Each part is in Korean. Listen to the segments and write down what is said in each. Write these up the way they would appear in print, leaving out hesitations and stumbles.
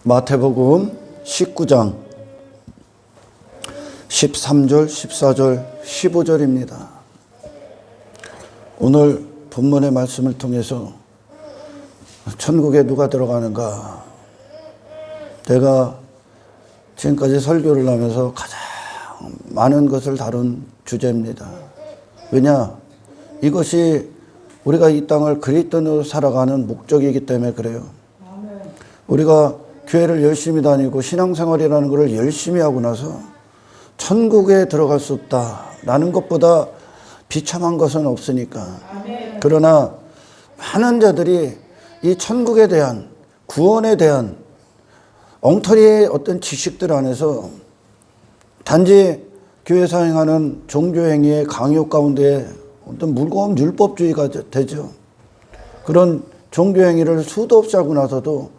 마태복음 19장 13절, 14절, 15절입니다. 오늘 본문의 말씀을 통해서 천국에 누가 들어가는가? 제가 지금까지 설교를 하면서 가장 많은 것을 다룬 주제입니다. 왜냐? 이것이 우리가 이 땅을 그리스도로 살아가는 목적이기 때문에 그래요. 우리가 교회를 열심히 다니고 신앙생활이라는 것을 열심히 하고 나서 천국에 들어갈 수 없다라는 것보다 비참한 것은 없으니까. 그러나 많은 자들이 이 천국에 대한, 구원에 대한 엉터리의 어떤 지식들 안에서 단지 교회에서 행하는 종교행위의 강요 가운데 어떤 무거운 율법주의가 되죠. 그런 종교행위를 수도 없이 하고 나서도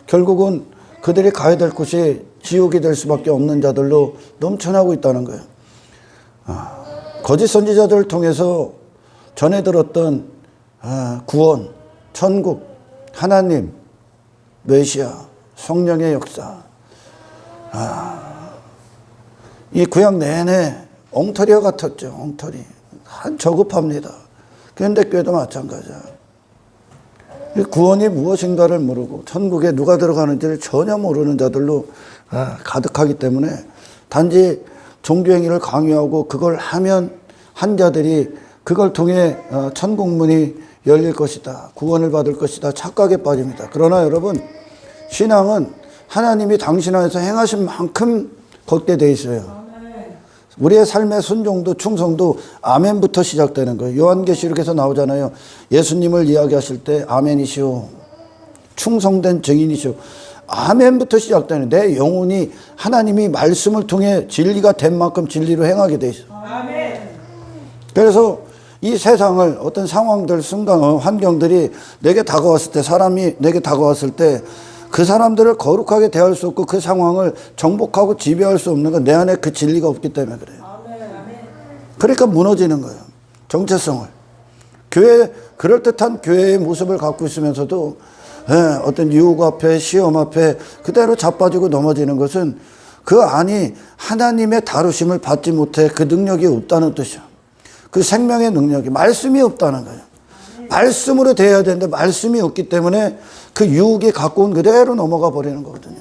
결국은 그들이 가야 될 곳이 지옥이 될 수밖에 없는 자들로 넘쳐나고 있다는 거예요. 거짓 선지자들을 통해서 전해 들었던 구원, 천국, 하나님, 메시아, 성령의 역사, 이 구약 내내 엉터리와 같았죠. 엉터리. 저급합니다. 현대교회도 마찬가지야. 구원이 무엇인가를 모르고 천국에 누가 들어가는지를 전혀 모르는 자들로 가득하기 때문에 단지 종교행위를 강요하고 그걸 하면 한 자들이 그걸 통해 천국문이 열릴 것이다, 구원을 받을 것이다 착각에 빠집니다. 그러나 여러분, 신앙은 하나님이 당신 안에서 행하신 만큼 걷게 돼 있어요. 우리의 삶의 순종도 충성도 아멘부터 시작되는 거예요. 요한계시록에서 나오잖아요. 예수님을 이야기하실 때 아멘이시오, 충성된 증인이시오. 아멘부터 시작되는, 내 영혼이 하나님이 말씀을 통해 진리가 된 만큼 진리로 행하게 돼 있어요. 아멘. 그래서 이 세상을 어떤 상황들, 순간, 환경들이 내게 다가왔을 때, 사람이 내게 다가왔을 때 그 사람들을 거룩하게 대할 수 없고 그 상황을 정복하고 지배할 수 없는 건 내 안에 그 진리가 없기 때문에 그래요. 그러니까 무너지는 거예요. 정체성을. 교회, 그럴듯한 교회의 모습을 갖고 있으면서도 어떤 유혹 앞에, 시험 앞에 그대로 자빠지고 넘어지는 것은 그 안이 하나님의 다루심을 받지 못해 그 능력이 없다는 뜻이야. 그 생명의 능력이, 말씀이 없다는 거예요. 말씀으로 돼야 되는데 말씀이 없기 때문에 그 유혹이 갖고 온 그대로 넘어가 버리는 거거든요.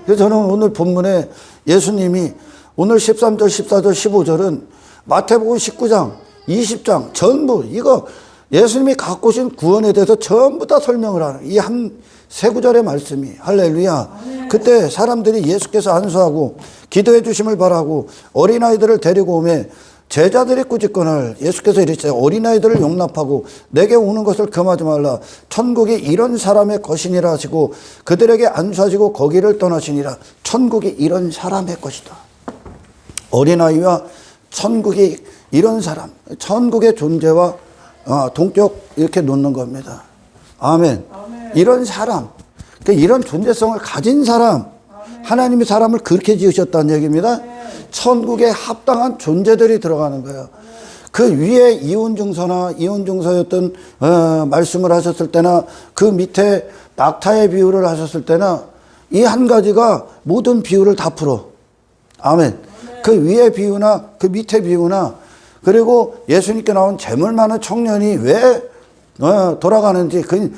그래서 저는 오늘 본문에 예수님이 오늘 13절, 14절, 15절은 마태복음 19장, 20장 전부 이거 예수님이 갖고 오신 구원에 대해서 전부 다 설명을 하는 이 한 세 구절의 말씀이, 할렐루야. 그때 사람들이 예수께서 안수하고 기도해 주심을 바라고 어린아이들을 데리고 오매 제자들이 꾸짖거늘 예수께서 이르시되 어린아이들을 용납하고 내게 오는 것을 금하지 말라. 천국이 이런 사람의 것이니라 하시고 그들에게 안수하시고 거기를 떠나시니라. 천국이 이런 사람의 것이다. 어린아이와 천국이 이런 사람, 천국의 존재와 동격 이렇게 놓는 겁니다. 아멘. 이런 사람, 그러니까 이런 존재성을 가진 사람, 하나님이 사람을 그렇게 지으셨다는 얘기입니다. 천국에 합당한 존재들이 들어가는 거예요. 그 위에 이혼증서나 이혼증서였던 말씀을 하셨을 때나 그 밑에 낙타의 비유를 하셨을 때나 이 한 가지가 모든 비유를 다 풀어. 아멘. 그 위의 비유나 그 밑의 비유나 그리고 예수님께 나온 재물 많은 청년이 왜 돌아가는지 그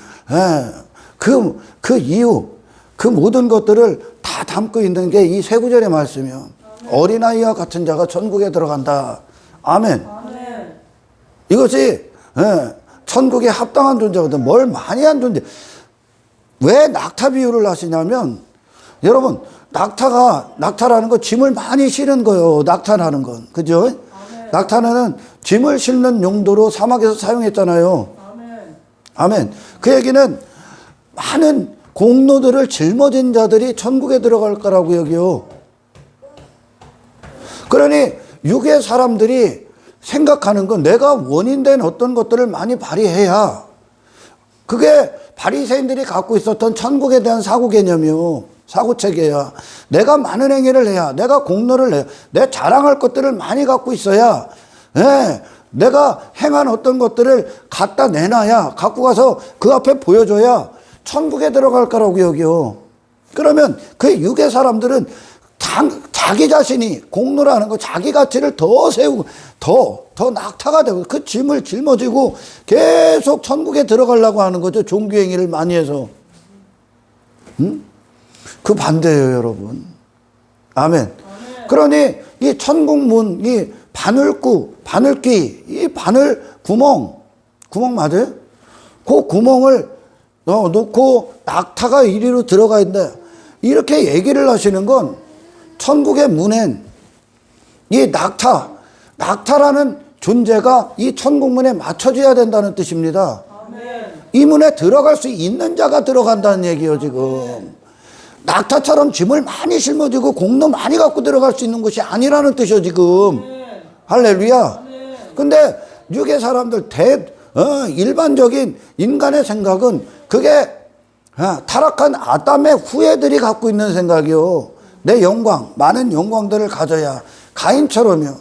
이유, 그 모든 것들을 다 담고 있는 게 이 세 구절의 말씀이요. 어린아이와 같은 자가 천국에 들어간다. 아멘. 이것이 천국에 합당한 존재거든. 뭘 많이 한 존재. 왜 낙타 비유를 하시냐면 여러분, 낙타라는 건 짐을 많이 실은 거예요. 낙타라는 건. 그죠? 낙타는 짐을 실는 용도로 사막에서 사용했잖아요. 아멘. 그 얘기는 많은 공로들을 짊어진 자들이 천국에 들어갈 거라고 여기요. 그러니 육의 사람들이 생각하는 건 내가 원인된 어떤 것들을 많이 발휘해야, 그게 바리새인들이 갖고 있었던 천국에 대한 사고 개념이요. 사고체계야. 내가 많은 행위를 해야, 내가 공로를 해야, 내 자랑할 것들을 많이 갖고 있어야, 내가 행한 어떤 것들을 갖다 내놔야, 갖고 가서 그 앞에 보여줘야 천국에 들어갈 거라고 여기요. 그러면 그 육의 사람들은 자기 자신이 공로라는 거, 자기 가치를 더 세우고 더 낙타가 되고 그 짐을 짊어지고 계속 천국에 들어가려고 하는 거죠. 종교행위를 많이 해서. 그 반대예요, 여러분. 아멘. 그러니 이 천국문, 이 바늘귀, 이 바늘 구멍 맞아요? 그 구멍을 놓고 낙타가 이리로 들어가야 된다. 이렇게 얘기를 하시는 건 천국의 문엔 이 낙타라는 존재가 이 천국문에 맞춰져야 된다는 뜻입니다. 아멘. 이 문에 들어갈 수 있는 자가 들어간다는 얘기예요, 지금. 낙타처럼 짐을 많이 짊어지고 공로 많이 갖고 들어갈 수 있는 것이 아니라는 뜻이요, 지금. 할렐루야. 근데 육의 사람들 일반적인 인간의 생각은 그게 타락한 아담의 후예들이 갖고 있는 생각이요. 내 영광, 많은 영광들을 가져야 가인처럼요.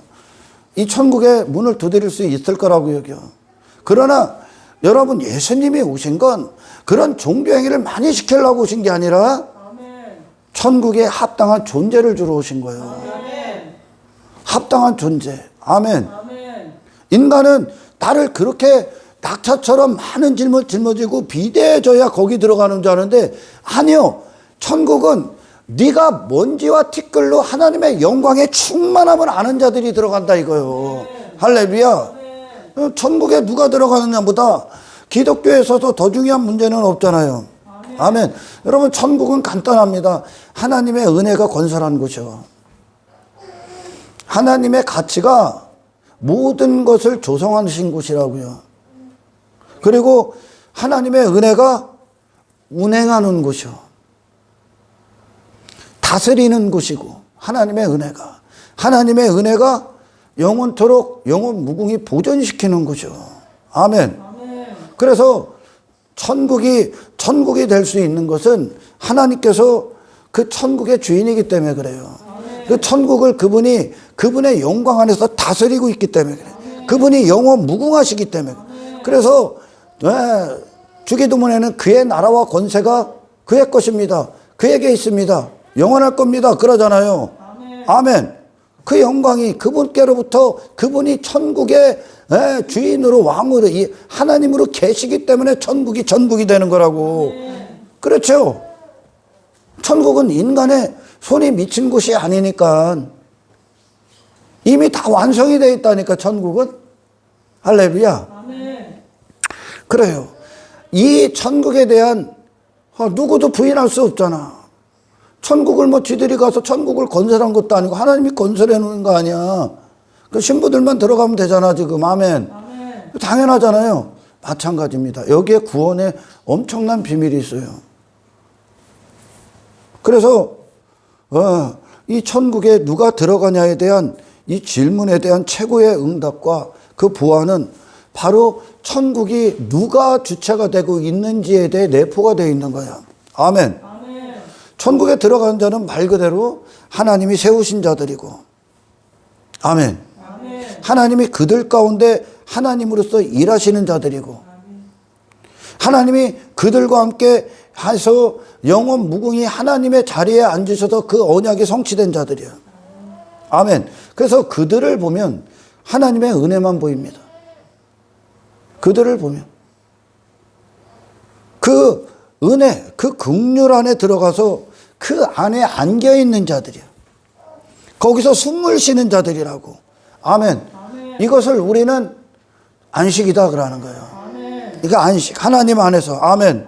이 천국의 문을 두드릴 수 있을 거라고 여겨. 그러나 여러분, 예수님이 오신 건 그런 종교행위를 많이 시키려고 오신 게 아니라 천국에 합당한 존재를 주러 오신 거예요. 아멘. 합당한 존재. 아멘. 아멘. 인간은 나를 그렇게 낙타처럼 많은 짐을 짊어지고 비대해져야 거기 들어가는 줄 아는데 아니요. 천국은 네가 먼지와 티끌로 하나님의 영광에 충만함을 아는 자들이 들어간다 이거요. 아멘. 할렐루야. 아멘. 천국에 누가 들어가느냐보다 기독교에서도 더 중요한 문제는 없잖아요. 아멘. 여러분, 천국은 간단합니다. 하나님의 은혜가 건설한 곳이요. 하나님의 가치가 모든 것을 조성하신 곳이라고요. 그리고 하나님의 은혜가 운행하는 곳이요. 다스리는 곳이고, 하나님의 은혜가 영원토록 영원 무궁히 보존시키는 곳이요. 아멘. 그래서 천국이 될 수 있는 것은 하나님께서 그 천국의 주인이기 때문에 그래요. 그 천국을 그분의 영광 안에서 다스리고 있기 때문에 그래요. 그분이 영원 무궁하시기 때문에. 그래서 주기도문에는 그의 나라와 권세가 그의 것입니다. 그에게 있습니다. 영원할 겁니다. 그러잖아요. 아멘. 그 영광이 그분께로부터 그분이 천국의 주인으로 왕으로 하나님으로 계시기 때문에 천국이 되는 거라고. 그렇죠. 천국은 인간의 손이 미친 곳이 아니니까 이미 다 완성이 되어 있다니까 천국은. 할렐루야. 그래요. 이 천국에 대한 누구도 부인할 수 없잖아. 천국을 지들이 가서 천국을 건설한 것도 아니고 하나님이 건설해 놓은 거 아니야. 그 신부들만 들어가면 되잖아 지금. 아멘. 당연하잖아요. 마찬가지입니다. 여기에 구원에 엄청난 비밀이 있어요. 그래서 이 천국에 누가 들어가냐에 대한 이 질문에 대한 최고의 응답과 그 보안은 바로 천국이 누가 주체가 되고 있는지에 대해 내포가 되어 있는 거야. 아멘. 천국에 들어가는 자는 말 그대로 하나님이 세우신 자들이고, 아멘. 하나님이 그들 가운데 하나님으로서 일하시는 자들이고, 하나님이 그들과 함께 해서 영원 무궁히 하나님의 자리에 앉으셔서 그 언약이 성취된 자들이에요. 아멘. 그래서 그들을 보면 하나님의 은혜만 보입니다. 그들을 보면 그 은혜, 그 긍휼 안에 들어가서 그 안에 안겨 있는 자들이야. 거기서 숨을 쉬는 자들이라고. 아멘. 이것을 우리는 안식이다 그러는 거예요. 이거 안식, 하나님 안에서. 아멘.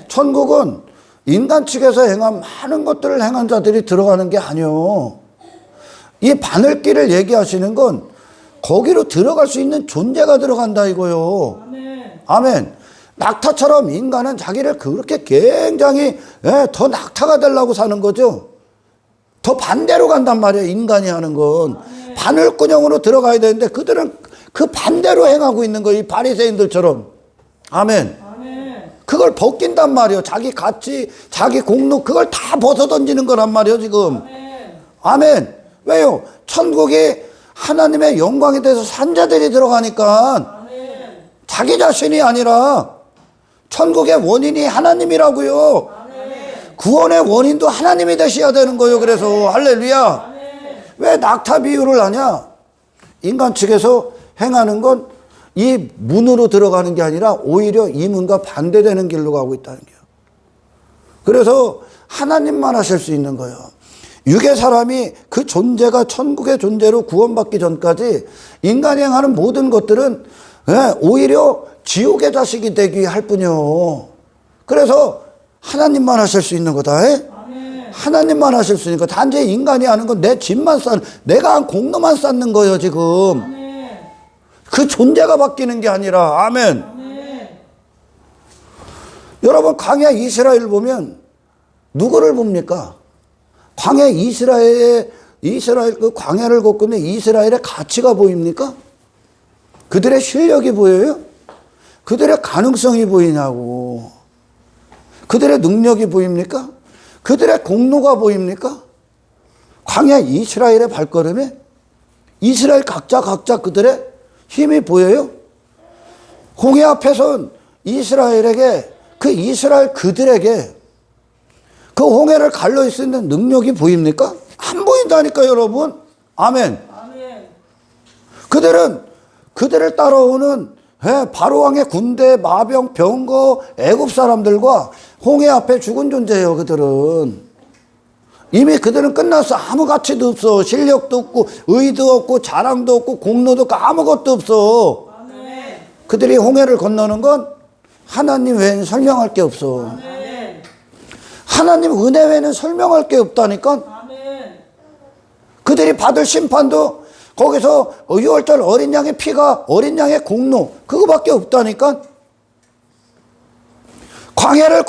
천국은 인간 측에서 행한 많은 것들을 행한 자들이 들어가는 게 아니요. 이 바늘길을 얘기하시는 건 거기로 들어갈 수 있는 존재가 들어간다 이거요. 아멘. 낙타처럼 인간은 자기를 그렇게 굉장히 더 낙타가 되려고 사는 거죠. 더 반대로 간단 말이에요. 인간이 하는 건. 바늘구멍으로 들어가야 되는데 그들은 그 반대로 행하고 있는 거예요. 이 바리새인들처럼. 아멘. 그걸 벗긴단 말이에요. 자기 가치, 자기 공로 그걸 다 벗어던지는 거란 말이에요. 지금. 아멘. 왜요? 천국이 하나님의 영광에 대해서 산자들이 들어가니까 자기 자신이 아니라 천국의 원인이 하나님이라고요. 구원의 원인도 하나님이 되셔야 되는 거예요. 그래서 할렐루야. 왜 낙타 비유를 하냐? 인간 측에서 행하는 건 이 문으로 들어가는 게 아니라 오히려 이 문과 반대되는 길로 가고 있다는 거예요. 그래서 하나님만 하실 수 있는 거예요. 육의 사람이 그 존재가 천국의 존재로 구원받기 전까지 인간이 행하는 모든 것들은 오히려 지옥의 자식이 되기 할 뿐이요. 그래서 하나님만 하실 수 있는 거다. 하나님만 하실 수 있는 거. 단지 인간이 하는 건 내 집만 쌓는, 내가 한 공로만 쌓는 거예요, 지금. 그 존재가 바뀌는 게 아니라. 아멘. 여러분, 광야 이스라엘 보면 누구를 봅니까? 광야 이스라엘 그 광야를 걷고 있는 이스라엘의 가치가 보입니까? 그들의 실력이 보여요? 그들의 가능성이 보이냐고. 그들의 능력이 보입니까? 그들의 공로가 보입니까? 광야 이스라엘의 발걸음에 이스라엘 각자 그들의 힘이 보여요? 홍해 앞에선 이스라엘에게, 그 이스라엘 그들에게 그 홍해를 갈라올 수 있는 능력이 보입니까? 안 보인다니까, 여러분. 아멘. 그들을 따라오는 바로왕의 군대, 마병, 병거, 애굽 사람들과 홍해 앞에 죽은 존재예요. 그들은 이미 그들은 끝났어. 아무 가치도 없어. 실력도 없고 의도 없고 자랑도 없고 공로도 없고 아무것도 없어. 그들이 홍해를 건너는 건 하나님 외에는 설명할 게 없어. 하나님 은혜 외에는 설명할 게 없다니까. 그들이 받을 심판도 거기서 6월절 어린 양의 피가, 어린 양의 공로, 그거밖에 없다니까. 광야를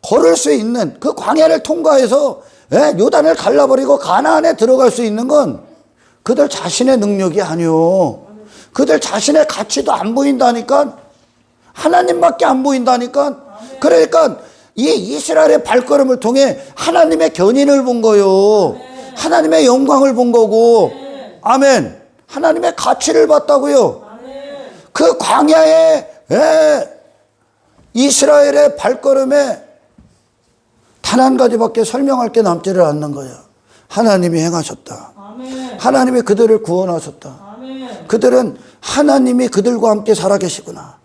걸을 수 있는, 그 광야를 통과해서 요단을 갈라버리고 가나안에 들어갈 수 있는 건 그들 자신의 능력이 아니요. 그들 자신의 가치도 안 보인다니까. 하나님밖에 안 보인다니까. 그러니까 이 이스라엘의 발걸음을 통해 하나님의 견인을 본 거요. 하나님의 영광을 본 거고. 아멘. 하나님의 가치를 봤다고요. 그 광야의 이스라엘의 발걸음에 단 한 가지밖에 설명할 게 남지를 않는 거예요. 하나님이 행하셨다. 하나님이 그들을 구원하셨다. 그들은 하나님이 그들과 함께 살아계시구나.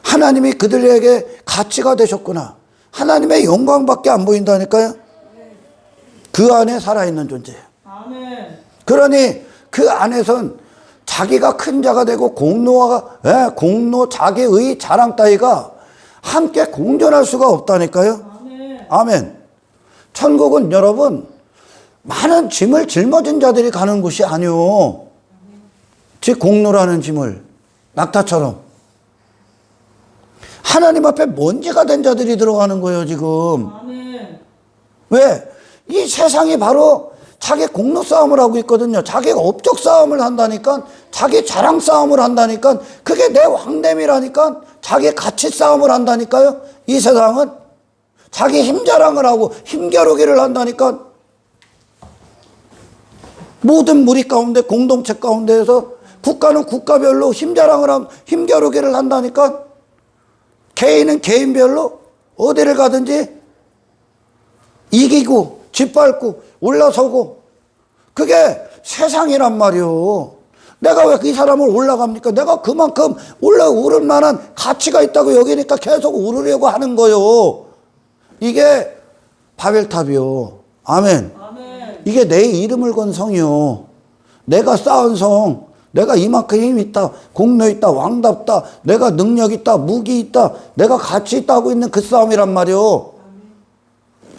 하나님이 그들에게 가치가 되셨구나. 하나님의 영광밖에 안 보인다니까요. 그 안에 살아있는 존재예요. 그러니 그 안에선 자기가 큰 자가 되고 공로, 자기의 자랑 따위가 함께 공존할 수가 없다니까요. 아멘. 천국은 여러분 많은 짐을 짊어진 자들이 가는 곳이 아니오. 즉 공로라는 짐을 낙타처럼 하나님 앞에 먼지가 된 자들이 들어가는 거예요 지금. 왜? 이 세상이 바로 자기 공로 싸움을 하고 있거든요. 자기가 업적 싸움을 한다니까. 자기 자랑 싸움을 한다니까. 그게 내 왕됨이라니까. 자기 가치 싸움을 한다니까요. 이 세상은 자기 힘 자랑을 하고 힘겨루기를 한다니까. 모든 무리 가운데, 공동체 가운데에서 국가는 국가별로 힘 자랑을 하고 힘겨루기를 한다니까. 개인은 개인별로 어디를 가든지 이기고 짓밟고 올라서고. 그게 세상이란 말이요. 내가 왜 이 사람을 올라갑니까? 내가 그만큼 올라오를 만한 가치가 있다고 여기니까 계속 오르려고 하는 거요. 이게 바벨탑이요. 아멘. 이게 내 이름을 건 성이요. 내가 쌓은 성, 내가 이만큼 힘 있다, 공로 있다, 왕답다, 내가 능력 있다, 무기 있다, 내가 가치 있다 하고 있는 그 싸움이란 말이요.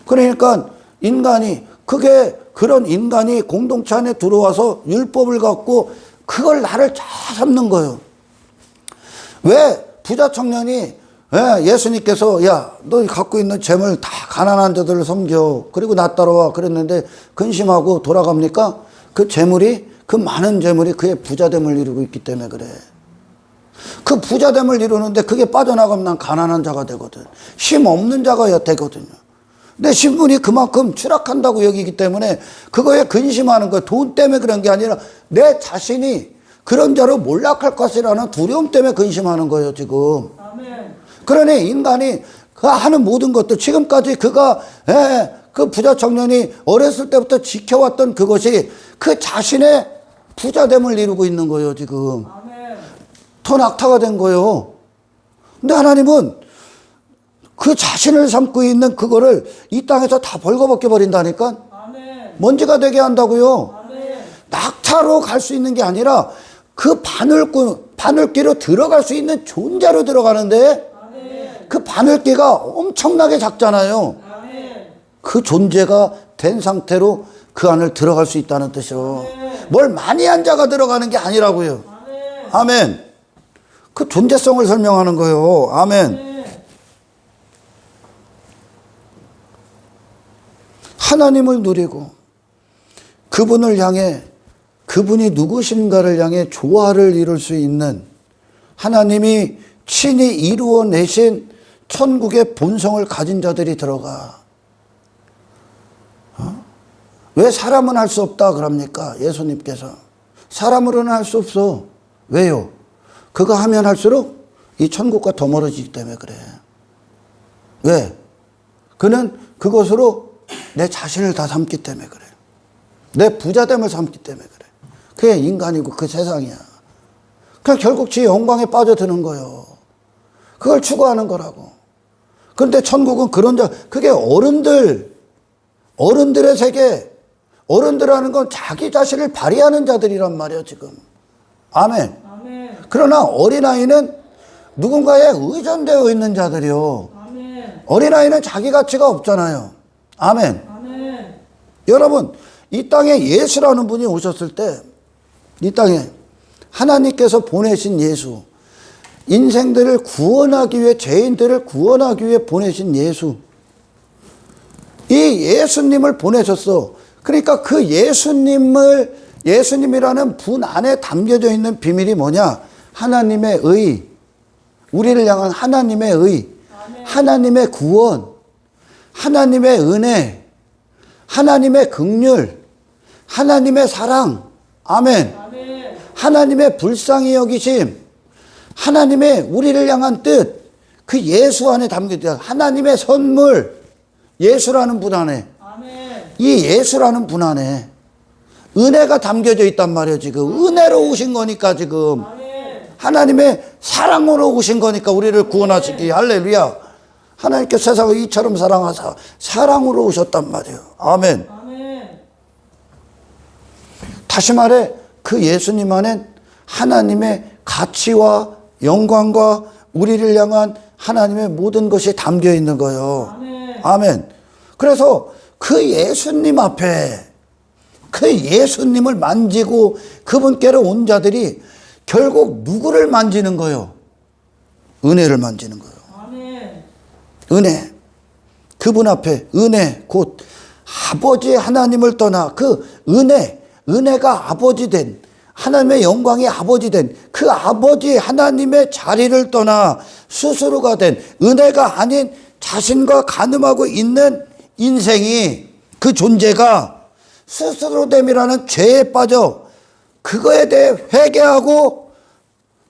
그러니까 인간이, 그런 인간이 공동체 안에 들어와서 율법을 갖고 그걸 나를 잘 삼는 거예요. 왜 부자 청년이 예수님께서 야, 너 갖고 있는 재물 다 가난한 자들을 섬겨. 그리고 나 따라와. 그랬는데 근심하고 돌아갑니까? 그 재물이, 그 많은 재물이 그의 부자됨을 이루고 있기 때문에 그래. 그 부자됨을 이루는데 그게 빠져나가면 난 가난한 자가 되거든. 힘 없는 자가 되거든요. 내 신분이 그만큼 추락한다고 여기기 때문에 그거에 근심하는 거예요. 돈 때문에 그런 게 아니라 내 자신이 그런 자로 몰락할 것이라는 두려움 때문에 근심하는 거예요, 지금. 아멘. 그러니 인간이 그가 하는 모든 것도 지금까지 그가 그 부자 청년이 어렸을 때부터 지켜왔던 그것이 그 자신의 부자됨을 이루고 있는 거예요, 지금. 아멘. 더 낙타가 된 거예요. 근데 하나님은 그 자신을 삼고 있는 그거를 이 땅에서 다 벌거벗겨 버린다니까? 아멘. 먼지가 되게 한다고요. 아멘. 낙타로 갈 수 있는 게 아니라 그 바늘귀로 들어갈 수 있는 존재로 들어가는데 아멘. 그 바늘귀가 엄청나게 작잖아요. 아멘. 그 존재가 된 상태로 그 안을 들어갈 수 있다는 뜻이요. 뭘 많이 한 자가 들어가는 게 아니라고요. 아멘. 아멘. 그 존재성을 설명하는 거예요. 아멘. 하나님을 누리고 그분을 향해 그분이 누구신가를 향해 조화를 이룰 수 있는 하나님이 친히 이루어내신 천국의 본성을 가진 자들이 들어가. 왜 사람은 할 수 없다 그럽니까? 예수님께서. 사람으로는 할 수 없어. 왜요? 그거 하면 할수록 이 천국과 더 멀어지기 때문에 그래. 왜? 그는 그것으로 내 자신을 다 삼기 때문에 그래. 내 부자됨을 삼기 때문에 그래. 그게 인간이고 그 세상이야. 그냥 결국 지 영광에 빠져드는 거예요. 그걸 추구하는 거라고. 그런데 천국은 그런 자, 그게 어른들의 세계, 어른들하는 건 자기 자신을 발휘하는 자들이란 말이에요, 지금. 아멘. 아멘. 그러나 어린아이는 누군가에 의존되어 있는 자들이요. 아멘. 어린아이는 자기 가치가 없잖아요. 아멘. 아멘. 여러분, 이 땅에 예수라는 분이 오셨을 때, 이 땅에 하나님께서 보내신 예수, 인생들을 구원하기 위해, 죄인들을 구원하기 위해 보내신 예수, 이 예수님을 보내셨어. 그러니까 그 예수님이라는 분 안에 담겨져 있는 비밀이 뭐냐? 하나님의 의, 우리를 향한 하나님의 의, 하나님의 구원, 하나님의 은혜, 하나님의 긍휼, 하나님의 사랑, 아멘. 아멘. 하나님의 불쌍히 여기심, 하나님의 우리를 향한 뜻, 그 예수 안에 담겨져. 하나님의 선물, 예수라는 분 안에, 아멘. 이 예수라는 분 안에 은혜가 담겨져 있단 말이에요. 지금 은혜로 오신 거니까, 지금 아멘. 하나님의 사랑으로 오신 거니까 우리를 구원하시기. 할렐루야. 하나님께 세상을 이처럼 사랑하사 사랑으로 오셨단 말이에요. 아멘. 아멘. 다시 말해 그 예수님 안엔 하나님의 가치와 영광과 우리를 향한 하나님의 모든 것이 담겨 있는 거예요. 아멘. 아멘. 그래서 그 예수님 앞에 그 예수님을 만지고 그분께로 온 자들이 결국 누구를 만지는 거예요? 은혜를 만지는 거예요. 아멘. 은혜. 그분 앞에 은혜, 곧 아버지 하나님을 떠나 그 은혜가 아버지 된, 하나님의 영광이 아버지 된 그 아버지 하나님의 자리를 떠나 스스로가 된 은혜가 아닌 자신과 간음하고 있는 인생이, 그 존재가 스스로됨이라는 죄에 빠져 그거에 대해 회개하고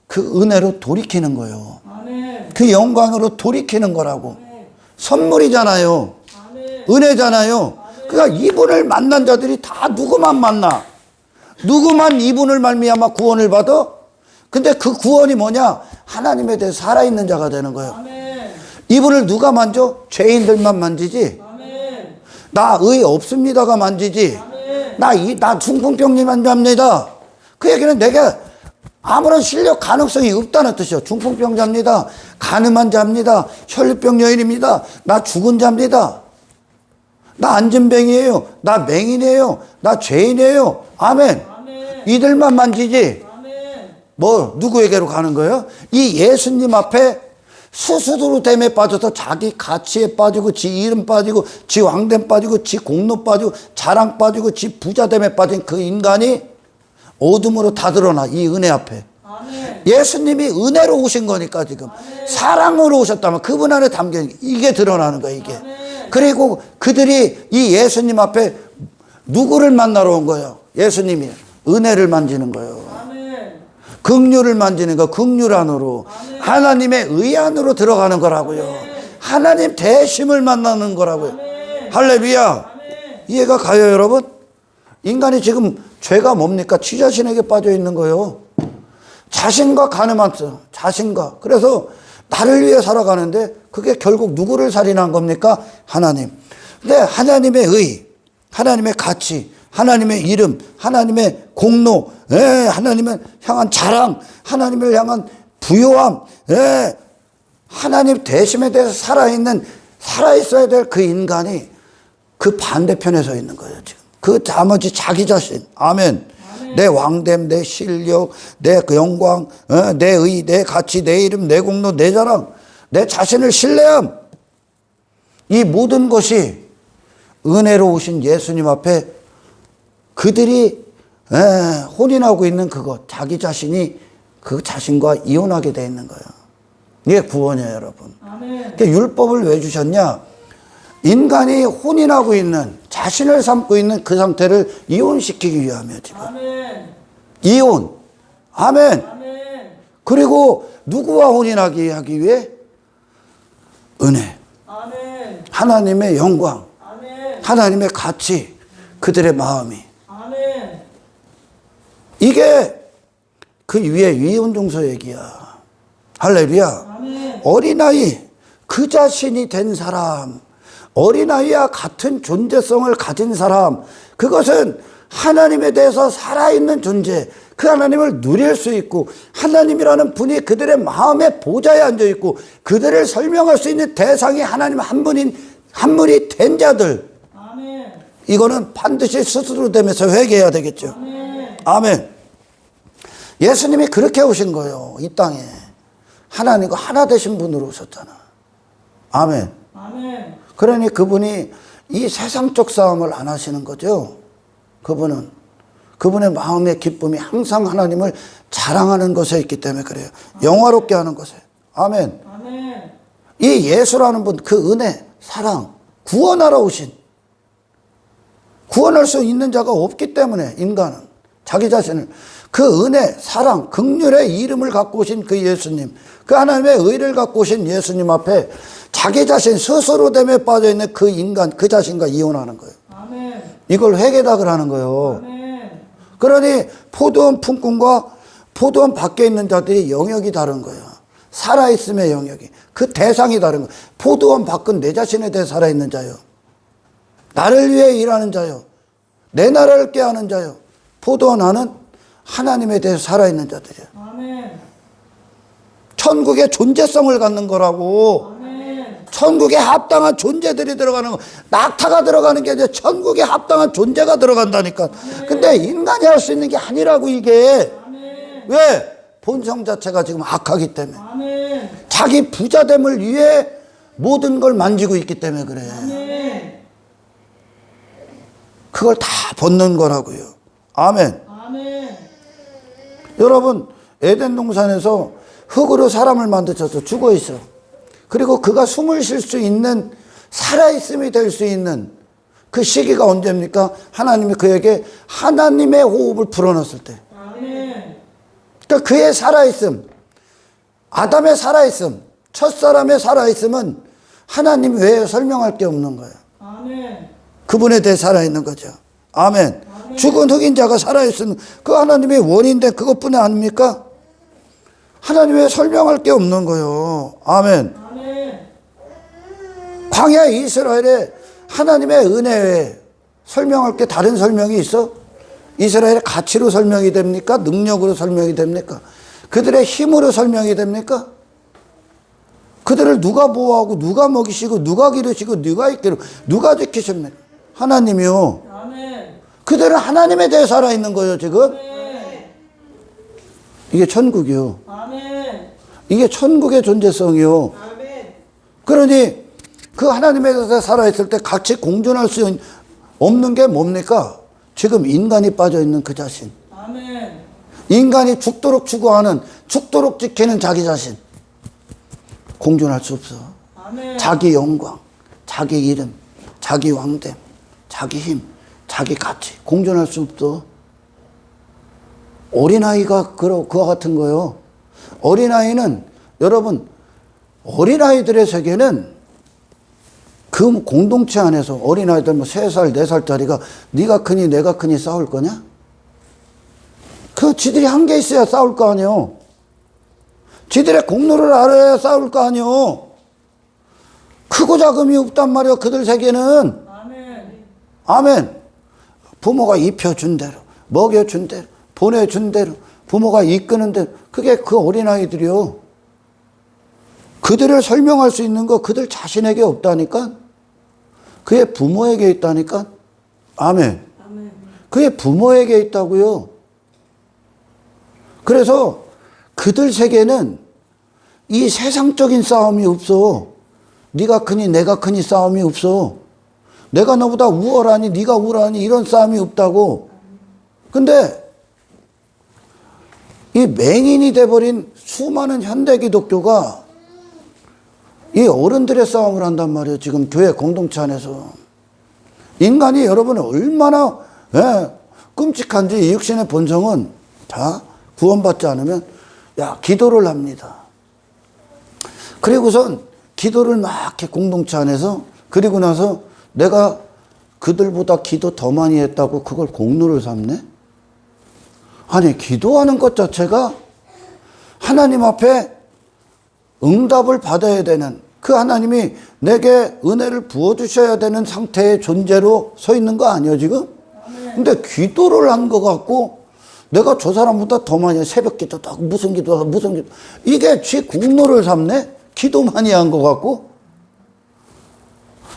그 은혜로 돌이키는 거예요. 아멘. 그 영광으로 돌이키는 거라고. 아멘. 선물이잖아요. 아멘. 은혜잖아요. 그러니까 이분을 만난 자들이 다 누구만 만나? 누구만 이분을 말미암아 구원을 받아? 근데 그 구원이 뭐냐? 하나님에 대해 살아있는 자가 되는 거예요. 아멘. 이분을 누가 만져? 죄인들만 만지지. 아멘. 나 의 없습니다가 만지지. 아멘. 나 중풍병님만 잡니다. 그 얘기는 내가 아무런 실력 가능성이 없다는 뜻이요. 중풍병자입니다. 가늠한 자입니다. 혈류병 여인입니다. 나 죽은 자입니다. 나 안전병이에요. 나 맹인이에요. 나 죄인이에요. 아멘. 아멘. 이들만 만지지. 아멘. 뭐 누구에게로 가는 거예요? 이 예수님 앞에 스스로됨에 빠져서 자기 가치에 빠지고 지 이름 빠지고 지 왕됨 빠지고 지 공로 빠지고 자랑 빠지고 지 부자됨에 빠진 그 인간이 어둠으로 다 드러나. 이 은혜 앞에. 아멘. 예수님이 은혜로 오신 거니까 지금. 사랑으로 오셨다면 그분 안에 담겨 있는 이게 드러나는 거야, 이게. 그리고 그들이 이 예수님 앞에 누구를 만나러 온 거예요? 예수님이 은혜를 만지는 거예요. 아멘. 긍휼을 만지는 거, 긍휼 안으로. 하나님의 의 안으로 들어가는 거라고요. 하나님 대심을 만나는 거라고요. 아멘. 할렐루야. 아멘. 이해가 가요, 여러분? 인간이 지금 죄가 뭡니까? 지 자신에게 빠져 있는 거예요. 자신과 가늠하죠. 자신과. 그래서 나를 위해 살아가는데 그게 결국 누구를 살인한 겁니까? 하나님. 근데 하나님의 의, 하나님의 가치, 하나님의 이름, 하나님의 공로, 하나님을 향한 자랑, 하나님을 향한 부요함, 하나님 대심에 대해서 살아있어야 될 그 인간이 그 반대편에 서 있는 거예요, 지금. 그 나머지 자기 자신. 아멘. 내 왕됨, 내 실력, 내 그 영광, 내 의, 내 가치, 내 이름, 내 공로, 내 자랑, 내 자신을 신뢰함. 이 모든 것이 은혜로 오신 예수님 앞에 그들이 혼인하고 있는 그것, 자기 자신이 그 자신과 이혼하게 돼 있는 거예요. 이게 구원이에요, 여러분. 아멘. 그러니까 율법을 왜 주셨냐? 인간이 혼인하고 있는, 자신을 삼고 있는 그 상태를 이혼시키기 위함이에요, 지금. 아멘. 이혼. 아멘. 아멘. 그리고 누구와 혼인하기 위해? 은혜. 아멘. 하나님의 영광. 아멘. 하나님의 가치. 그들의 마음이. 아멘. 이게 그 위에 위헌종서 얘기야. 할렐루야. 아멘. 어린아이, 그 자신이 된 사람, 어린아이와 같은 존재성을 가진 사람, 그것은 하나님에 대해서 살아있는 존재, 그 하나님을 누릴 수 있고, 하나님이라는 분이 그들의 마음의 보좌에 앉아있고, 그들을 설명할 수 있는 대상이 하나님 한 분이 된 자들, 아멘. 이거는 반드시 스스로 되면서 회개해야 되겠죠. 아멘. 아멘. 예수님이 그렇게 오신 거예요, 이 땅에. 하나님과 하나 되신 분으로 오셨잖아. 아멘. 아멘. 그러니 그분이 이 세상적 싸움을 안 하시는 거죠. 그분의 마음의 기쁨이 항상 하나님을 자랑하는 것에 있기 때문에 그래요. 영화롭게 하는 것에. 아멘. 아멘. 이 예수라는 분, 그 은혜, 사랑, 구원하러 오신, 구원할 수 있는 자가 없기 때문에 인간은 자기 자신을, 그 은혜, 사랑, 긍휼의 이름을 갖고 오신 그 예수님, 그 하나님의 의를 갖고 오신 예수님 앞에 자기 자신 스스로됨에 빠져있는 그 인간, 그 자신과 이혼하는 거예요. 아멘. 이걸 회개닥을 하는 거예요. 아멘. 그러니 포도원 품꾼과 포도원 밖에 있는 자들이 영역이 다른 거예요. 살아있음의 영역이. 그 대상이 다른 거예요. 포도원 밖은 내 자신에 대해 살아있는 자요. 나를 위해 일하는 자요. 내 나라를 깨하는 자요. 포도원 안은 하나님에 대해 살아있는 자들이에요. 아멘. 천국의 존재성을 갖는 거라고. 아멘. 천국에 합당한 존재들이 들어가는 거. 낙타가 들어가는 게 아니라 천국에 합당한 존재가 들어간다니까. 근데 인간이 할 수 있는 게 아니라고 이게. 아멘. 왜? 본성 자체가 지금 악하기 때문에. 아멘. 자기 부자됨을 위해 모든 걸 만지고 있기 때문에 그래. 아멘. 그걸 다 벗는 거라고요. 아멘. 아멘. 여러분, 에덴 동산에서 흙으로 사람을 만드셔서 죽어 있어. 그리고 그가 숨을 쉴 수 있는, 살아있음이 될 수 있는 그 시기가 언제입니까? 하나님이 그에게 하나님의 호흡을 불어넣었을 때. 아멘. 그러니까 그의 살아있음, 아담의 살아있음, 첫사람의 살아있음은 하나님 외에 설명할 게 없는 거예요. 아멘. 그분에 대해 살아있는 거죠. 아멘. 죽은 흑인 자가 살아있는 그 하나님의 원인된 그것뿐이 아닙니까? 하나님 외에 설명할 게 없는 거예요. 아멘. 아멘. 광야 이스라엘에 하나님의 은혜 외에 설명할 게 다른 설명이 있어? 이스라엘의 가치로 설명이 됩니까? 능력으로 설명이 됩니까? 그들의 힘으로 설명이 됩니까? 그들을 누가 보호하고 누가 먹이시고 누가 기르시고 누가 이끌고 누가 지키십니까? 하나님이요. 아멘. 그들은 하나님에 대해 살아있는 거예요, 지금. 아멘. 이게 천국이요. 아멘. 이게 천국의 존재성이요. 아멘. 그러니 그 하나님에 대해서 살아있을 때 같이 공존할 수 없는 게 뭡니까? 지금 인간이 빠져있는 그 자신. 아멘. 인간이 죽도록 추구하는, 죽도록 지키는 자기 자신. 공존할 수 없어. 아멘. 자기 영광, 자기 이름, 자기 왕됨, 자기 힘, 자기 가치. 공존할 수 없어. 어린아이가 그와 같은 거예요. 어린아이는, 여러분, 어린아이들의 세계는 그 공동체 안에서 어린아이들 뭐 3살, 4살짜리가 네가 크니 내가 크니 싸울 거냐? 그 지들이 한계 있어야 싸울 거 아니요. 지들의 공로를 알아야 싸울 거 아니요. 크고 작음이 없단 말이야. 그들 세계는. 아멘. 아멘. 부모가 입혀준 대로, 먹여준 대로, 보내준 대로, 부모가 이끄는 대로. 그게 그 어린아이들이요. 그들을 설명할 수 있는 거 그들 자신에게 없다니까. 그의 부모에게 있다니까. 아멘. 아멘. 그의 부모에게 있다고요. 그래서 그들 세계는 이 세상적인 싸움이 없어. 네가 크니 내가 크니 싸움이 없어. 내가 너보다 우월하니 네가 우월하니 이런 싸움이 없다고. 근데 이 맹인이 돼버린 수많은 현대 기독교가 이 어른들의 싸움을 한단 말이에요. 지금 교회 공동체 안에서. 인간이 여러분은 얼마나 끔찍한지 이 육신의 본성은 다 구원받지 않으면 기도를 합니다. 그리고선 기도를 막 이렇게 공동체 안에서 그리고 나서 내가 그들보다 기도 더 많이 했다고 그걸 공로를 삼네? 아니 기도하는 것 자체가 하나님 앞에 응답을 받아야 되는 그 하나님이 내게 은혜를 부어주셔야 되는 상태의 존재로 서 있는 거 아니에요 지금? 근데 기도를 한 것 같고 내가 저 사람보다 더 많이 새벽 기도도 하고 무슨 기도도 하고 무슨 기도 이게 지 공로를 삼네? 기도 많이 한 것 같고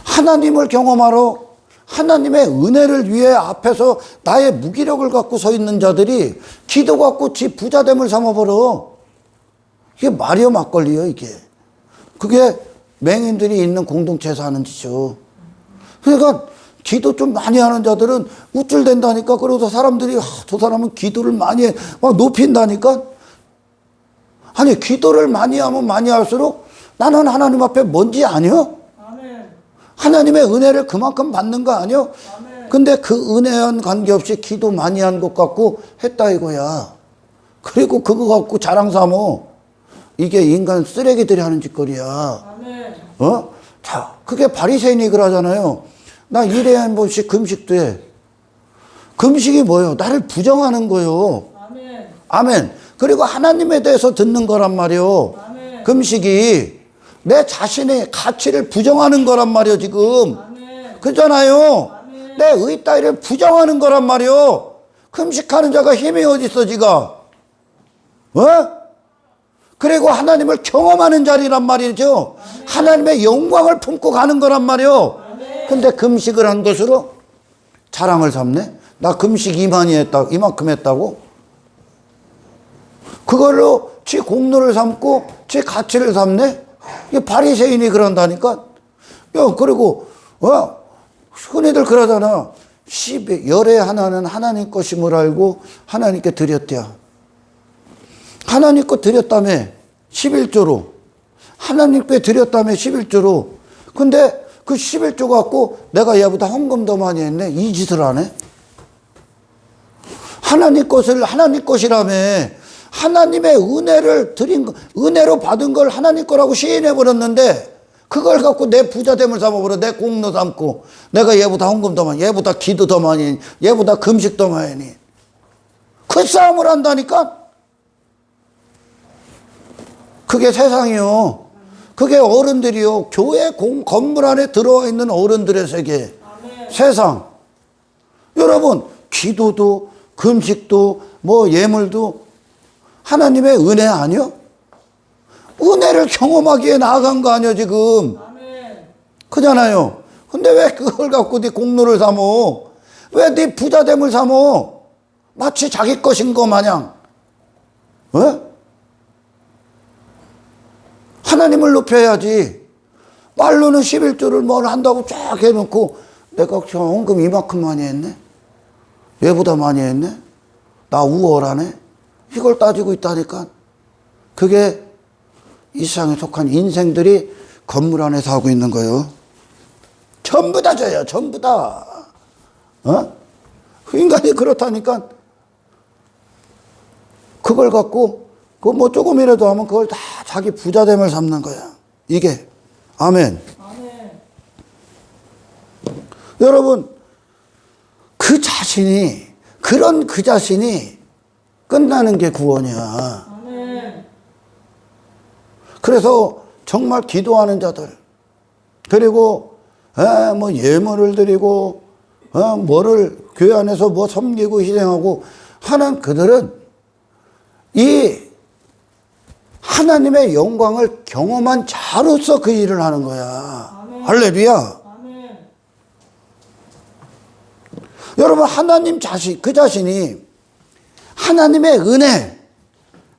하나님을 경험하러 하나님의 은혜를 위해 앞에서 나의 무기력을 갖고 서 있는 자들이 기도 갖고 지 부자됨을 삼아버려. 이게 말이요 막걸리요 이게. 그게 맹인들이 있는 공동체에서 하는 짓이죠. 그러니까 기도 좀 많이 하는 자들은 우쭐댄다니까. 그러고서 사람들이 저 사람은 기도를 많이 해 막 높인다니까. 아니 기도를 많이 하면 많이 할수록 나는 하나님 앞에 뭔지 아니요? 아멘. 하나님의 은혜를 그만큼 받는 거 아니요? 아멘. 근데 그 은혜와는 관계없이 기도 많이 한 것 같고 했다 이거야. 그리고 그거 갖고 자랑 삼어. 이게 인간 쓰레기들이 하는 짓거리야. 아멘. 자, 그게 바리새인이 그러잖아요. 나 1회에 한 번씩 금식도 해. 금식이 뭐예요? 나를 부정하는 거예요. 아멘. 아멘. 그리고 하나님에 대해서 듣는 거란 말이에요. 아멘. 금식이 내 자신의 가치를 부정하는 거란 말이에요 지금. 아멘. 그렇잖아요. 아멘. 내 의 따위를 부정하는 거란 말이에요. 금식하는 자가 힘이 어디 있어 지가. 그리고 하나님을 경험하는 자리란 말이죠. 아멘. 하나님의 영광을 품고 가는 거란 말이에요. 아멘. 근데 금식을 한 것으로 자랑을 삼네. 나 금식 이만큼 했다고. 그걸로 지 공로를 삼고 지 가치를 삼네. 이 바리새인이 그런다니까. 그리고 흔히들 그러잖아. 열의 하나는 하나님 것임을 알고 하나님께 드렸대야. 하나님 거 드렸다며 11조로. 하나님께 드렸다며 11조로. 근데 그 11조 갖고 내가 얘보다 헌금 더 많이 했네. 이 짓을 안 해? 하나님 것을 하나님 것이라며. 하나님의 은혜를 드린 거, 은혜로 받은 걸 하나님 거라고 시인해 버렸는데 그걸 갖고 내 부자됨을 삼아버려. 내 공로 삼고 내가 얘보다 헌금 더 많이, 얘보다 기도 더 많이, 얘보다 금식 더 많이. 그 싸움을 한다니까. 그게 세상이요. 그게 어른들이요. 교회 건물 안에 들어와 있는 어른들의 세계. 아멘. 세상. 여러분 기도도 금식도 뭐 예물도 하나님의 은혜 아니요? 은혜를 경험하기에 나아간 거 아니요 지금. 아멘. 그잖아요. 근데 왜 그걸 갖고 네 공로를 삼어? 왜 네 부자됨을 삼어? 마치 자기 것인 거 마냥. 하나님을 높여야지. 말로는 11조를 뭘 한다고 쫙 해놓고 내가 헌금 이만큼 많이 했네? 얘보다 많이 했네? 나 우월하네? 이걸 따지고 있다니까. 그게 이 세상에 속한 인생들이 건물 안에 살고 있는 거예요. 전부 다 저예요. 전부 다. 인간이 그렇다니까. 그걸 갖고 그 뭐 조금이라도 하면 그걸 다 자기 부자됨을 삼는 거야. 이게 아멘. 아멘. 여러분, 그 자신이, 그런 그 자신이 끝나는 게 구원이야. 아멘. 그래서 정말 기도하는 자들, 그리고 뭐 예물을 드리고 뭐를 교회 안에서 뭐 섬기고 희생하고 하는 그들은 이 하나님의 영광을 경험한 자로서 그 일을 하는 거야. 아멘. 할렐루야. 아멘. 여러분, 하나님 자신, 그 자신이 하나님의 은혜,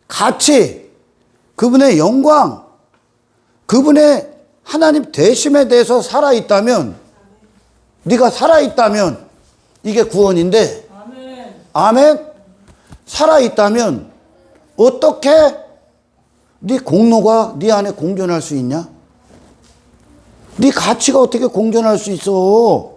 가치, 그분의 영광, 그분의 하나님 되심에 대해서 살아있다면, 네가 살아있다면 이게 구원인데, 아멘. 아멘. 살아있다면 어떻게 네 공로가 네 안에 공존할 수 있냐? 네 가치가 어떻게 공존할 수 있어?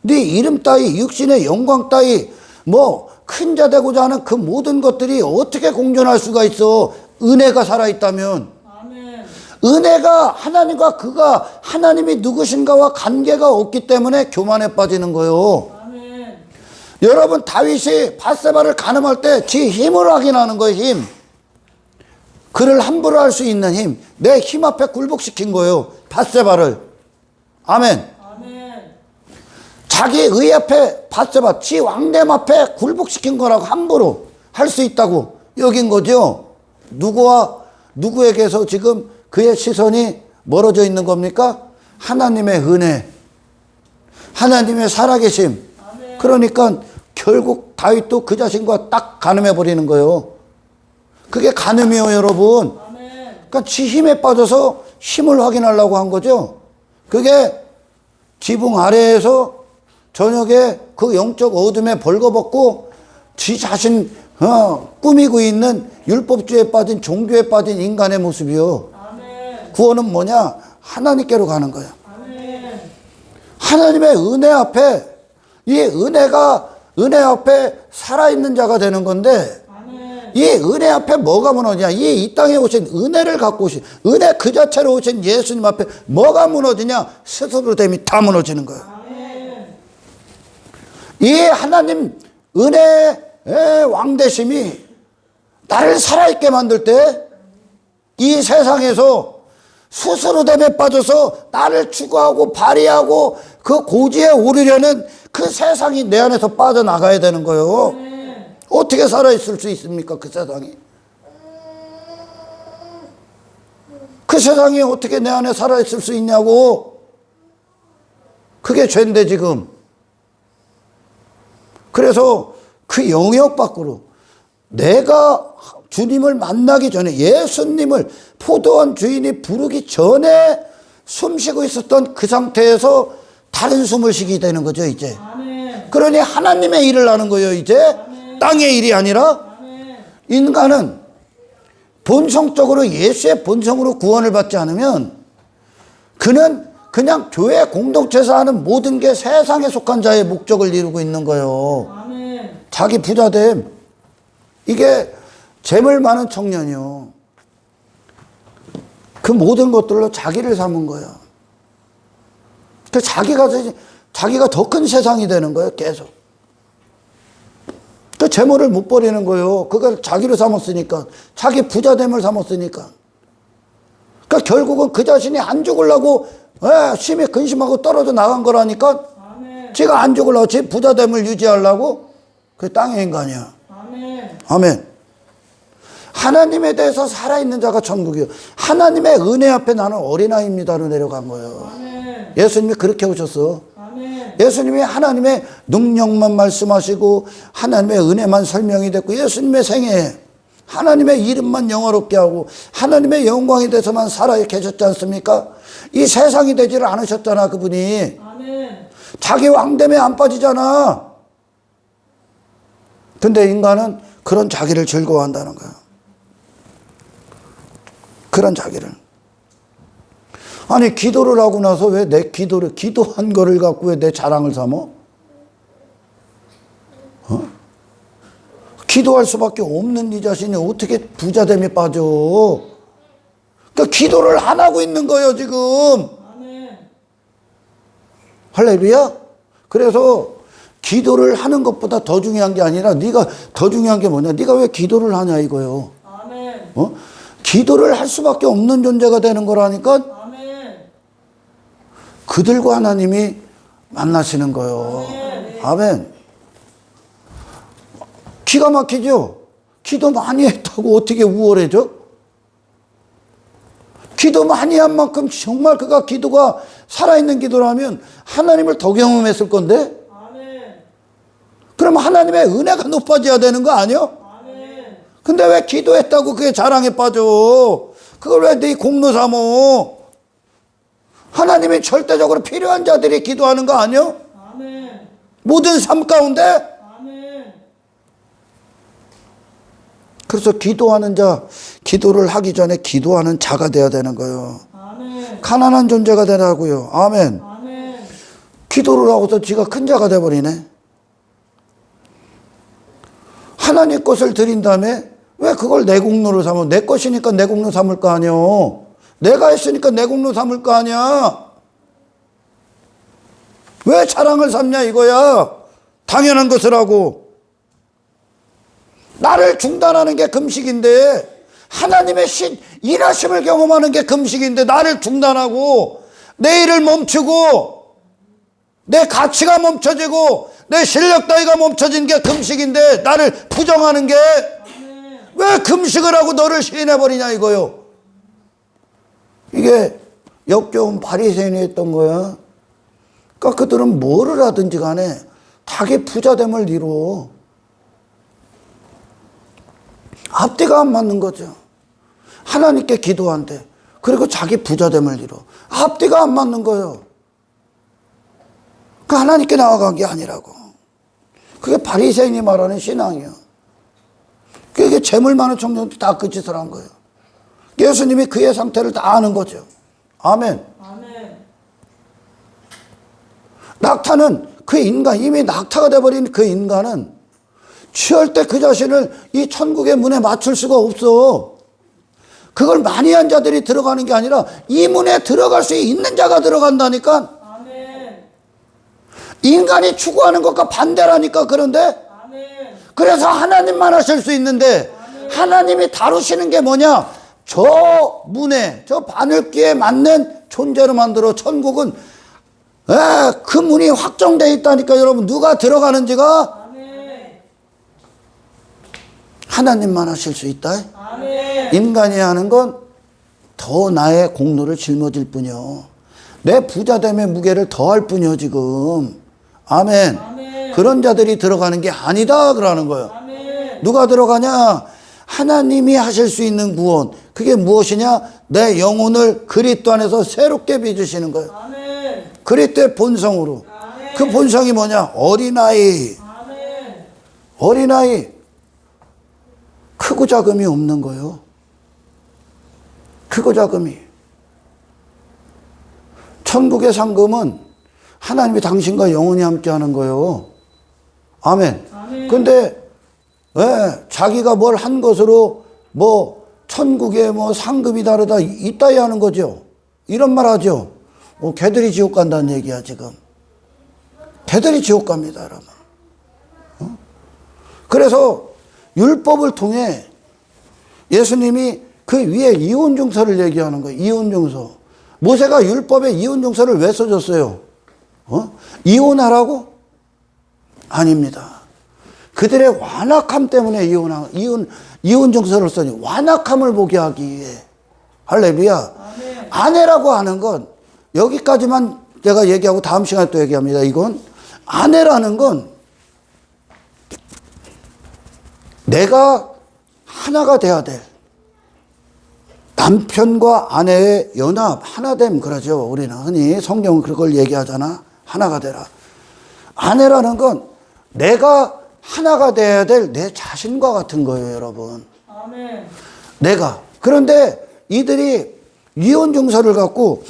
네 이름 따위, 육신의 영광 따위, 뭐 큰 자 되고자 하는 그 모든 것들이 어떻게 공존할 수가 있어? 은혜가 살아있다면. 아멘. 은혜가 하나님과 그가 하나님이 누구신가와 관계가 없기 때문에 교만에 빠지는 거예요. 아멘. 여러분, 다윗이 밧세바를 간음할 때 지 힘을 확인하는 거예요. 힘. 그를 함부로 할 수 있는 힘. 내 힘 앞에 굴복시킨 거예요. 밧세바를. 아멘. 아멘. 자기 의 앞에 밧세바, 지 왕됨 앞에 굴복시킨 거라고 함부로 할 수 있다고 여긴 거죠. 누구에게서 지금 그의 시선이 멀어져 있는 겁니까? 하나님의 은혜, 하나님의 살아계심. 아멘. 그러니까 결국 다윗도 그 자신과 딱 간음해 버리는 거예요. 그게 간음이에요, 여러분. 아멘. 그러니까 지 힘에 빠져서 힘을 확인하려고 한 거죠. 그게 지붕 아래에서 저녁에 그 영적 어둠에 벌거벗고 지 자신 꾸미고 있는 율법주의에 빠진, 종교에 빠진 인간의 모습이요. 아멘. 구원은 뭐냐? 하나님께로 가는 거야. 아멘. 하나님의 은혜 앞에, 이 은혜 앞에 살아있는 자가 되는 건데, 아멘. 이 은혜 앞에 뭐가 무너지냐? 이 땅에 오신 은혜를 갖고 오신, 은혜 그 자체로 오신 예수님 앞에 뭐가 무너지냐? 스스로 됨이 다 무너지는 거야. 아멘. 이 하나님 은혜의 왕되심이 나를 살아있게 만들 때, 이 세상에서 스스로 됨에 빠져서 나를 추구하고 발휘하고 그 고지에 오르려는 그 세상이 내 안에서 빠져나가야 되는 거예요. 아멘. 어떻게 살아있을 수 있습니까? 그 세상이. 그 세상이 어떻게 내 안에 살아있을 수 있냐고. 그게 죄인데 지금. 그래서 그 영역 밖으로 내가 주님을 만나기 전에, 예수님을 포도원 주인이 부르기 전에 숨 쉬고 있었던 그 상태에서 다른 숨을 쉬게 되는 거죠, 이제. 아멘. 그러니 하나님의 일을 하는 거예요, 이제. 땅의 일이 아니라. 아멘. 인간은 본성적으로 예수의 본성으로 구원을 받지 않으면 그는 그냥 교회 공동체에서 하는 모든 게 세상에 속한 자의 목적을 이루고 있는 거예요. 아멘. 자기 부자됨. 이게 재물 많은 청년이요. 그 모든 것들로 자기를 삼은 거야. 그 자기가 더 큰 세상이 되는 거예요, 계속. 그 재물을 못 버리는 거예요. 그걸 자기로 삼았으니까. 자기 부자됨을 삼았으니까. 그러니까 결국은 그 자신이 안 죽으려고 심히 근심하고 떨어져 나간 거라니까. 아멘. 지가 안 죽으려고 지 부자됨을 유지하려고. 그 땅의 인간이야. 아멘. 아멘. 하나님에 대해서 살아있는 자가 천국이요. 하나님의 은혜 앞에 나는 어린아이입니다로 내려간 거예요. 아멘. 예수님이 그렇게 오셨어. 아멘. 예수님이 하나님의 능력만 말씀하시고 하나님의 은혜만 설명이 됐고, 예수님의 생애에 하나님의 이름만 영화롭게 하고 하나님의 영광에 대해서만 살아 계셨지 않습니까? 이 세상이 되지를 않으셨잖아, 그분이. 아멘. 자기 왕됨에 안 빠지잖아. 근데 인간은 그런 자기를 즐거워한다는 거야. 그런 자기를. 아니, 기도를 하고 나서 왜 내 기도한 거를 갖고 왜 내 자랑을 삼어? 기도할 수밖에 없는 이 자신이 어떻게 부자됨에 빠져? 그러니까 기도를 안 하고 있는 거예요, 지금. 아멘. 할렐루야? 그래서 기도를 하는 것보다 더 중요한 게 아니라 네가 더 중요한 게 뭐냐? 네가 왜 기도를 하냐 이거요. 아멘. 기도를 할 수밖에 없는 존재가 되는 거라니까. 아멘. 그들과 하나님이 만나시는 거예요. 아멘. 기가 막히죠? 기도 많이 했다고 어떻게 우월해져? 기도 많이 한 만큼 정말 그가 기도가 살아있는 기도라면 하나님을 더 경험했을 건데? 아멘. 그럼 하나님의 은혜가 높아져야 되는 거 아니요? 아멘. 근데 왜 기도했다고 그게 자랑에 빠져? 그걸 왜 네 공로 삼어? 하나님이 절대적으로 필요한 자들이 기도하는 거 아니요? 아멘. 모든 삶 가운데? 아멘. 그래서 기도하는 자, 기도를 하기 전에 기도하는 자가 돼야 되는 거예요. 아멘. 가난한 존재가 되라고요. 아멘. 아멘. 기도를 하고서 지가 큰 자가 돼버리네. 하나님 것을 드린 다음에 왜 그걸 내 공로로 삼어? 내 것이니까 내 공로 삼을 거 아니요. 내가 했으니까 내 공로 삼을 거 아니야. 왜 자랑을 삼냐 이거야. 당연한 것을 하고. 나를 중단하는 게 금식인데, 하나님의 일하심을 경험하는 게 금식인데 나를 중단하고 내 일을 멈추고 내 가치가 멈춰지고 내 실력 따위가 멈춰진 게 금식인데 나를 부정하는 게 왜 금식을 하고 너를 시인해버리냐 이거요. 이게 역겨운 바리새인이 했던 거야. 그러니까 그들은 뭐를 하든지 간에 자기 부자됨을 이루어. 앞뒤가 안 맞는 거죠. 하나님께 기도한대. 그리고 자기 부자됨을 이루어. 앞뒤가 안 맞는 거예요. 그 하나님께 나아간 게 아니라고. 그게 바리새인이 말하는 신앙이에요. 그게 재물 많은 청년들이 다 그 짓을 한 거예요. 예수님이 그의 상태를 다 아는 거죠. 아멘. 아멘. 낙타는 그 인간, 이미 낙타가 돼버린 그 인간은 절대 그 자신을 이 천국의 문에 맞출 수가 없어. 그걸 많이 한 자들이 들어가는 게 아니라 이 문에 들어갈 수 있는 자가 들어간다니까. 아멘. 인간이 추구하는 것과 반대라니까. 그런데 아멘. 그래서 하나님만 하실 수 있는데 하나님이 다루시는 게 뭐냐? 저 문에, 저 바늘귀에 맞는 존재로 만들어. 천국은 그 문이 확정되어 있다니까. 여러분, 누가 들어가는지가 아멘. 하나님만 하실 수 있다. 아멘. 인간이 하는 건 더 나의 공로를 짊어질 뿐이요. 내 부자됨의 무게를 더할 뿐이요 지금. 아멘. 아멘. 그런 자들이 들어가는 게 아니다 그러는 거예요. 아멘. 누가 들어가냐? 하나님이 하실 수 있는 구원. 그게 무엇이냐? 내 영혼을 그리스도 안에서 새롭게 빚으시는 거예요. 아멘. 그리스도의 본성으로. 아멘. 그 본성이 뭐냐? 어린아이. 아멘. 어린아이. 크고 작음이 없는 거예요. 크고 작음이. 천국의 상금은 하나님이 당신과 영원히 함께 하는 거예요. 아멘. 아멘. 근데 왜 자기가 뭘 한 것으로 뭐 천국에 뭐 상급이 다르다 이따위 하는 거죠. 이런 말 하죠. 걔들이 지옥 간다는 얘기야 지금. 걔들이 지옥 갑니다 여러분. 그래서 율법을 통해 예수님이 그 위에 이혼증서를 얘기하는 거예요. 이혼증서. 모세가 율법에 이혼증서를 왜 써줬어요? 이혼하라고? 아닙니다. 그들의 완악함 때문에 이혼증서를 써니 완악함을 보게 하기 위해. 할렐루야. 아멘. 아내라고 하는 건 여기까지만 제가 얘기하고 다음 시간에 또 얘기합니다. 이건 아내라는 건 내가 하나가 돼야 돼. 남편과 아내의 연합, 하나됨 그러죠. 우리는 흔히 성경은 그걸 얘기하잖아. 하나가 되라. 아내라는 건 내가 하나가 돼야 될 내 자신과 같은 거예요, 여러분. 아멘. 내가. 그런데 이들이 이혼증서를 갖고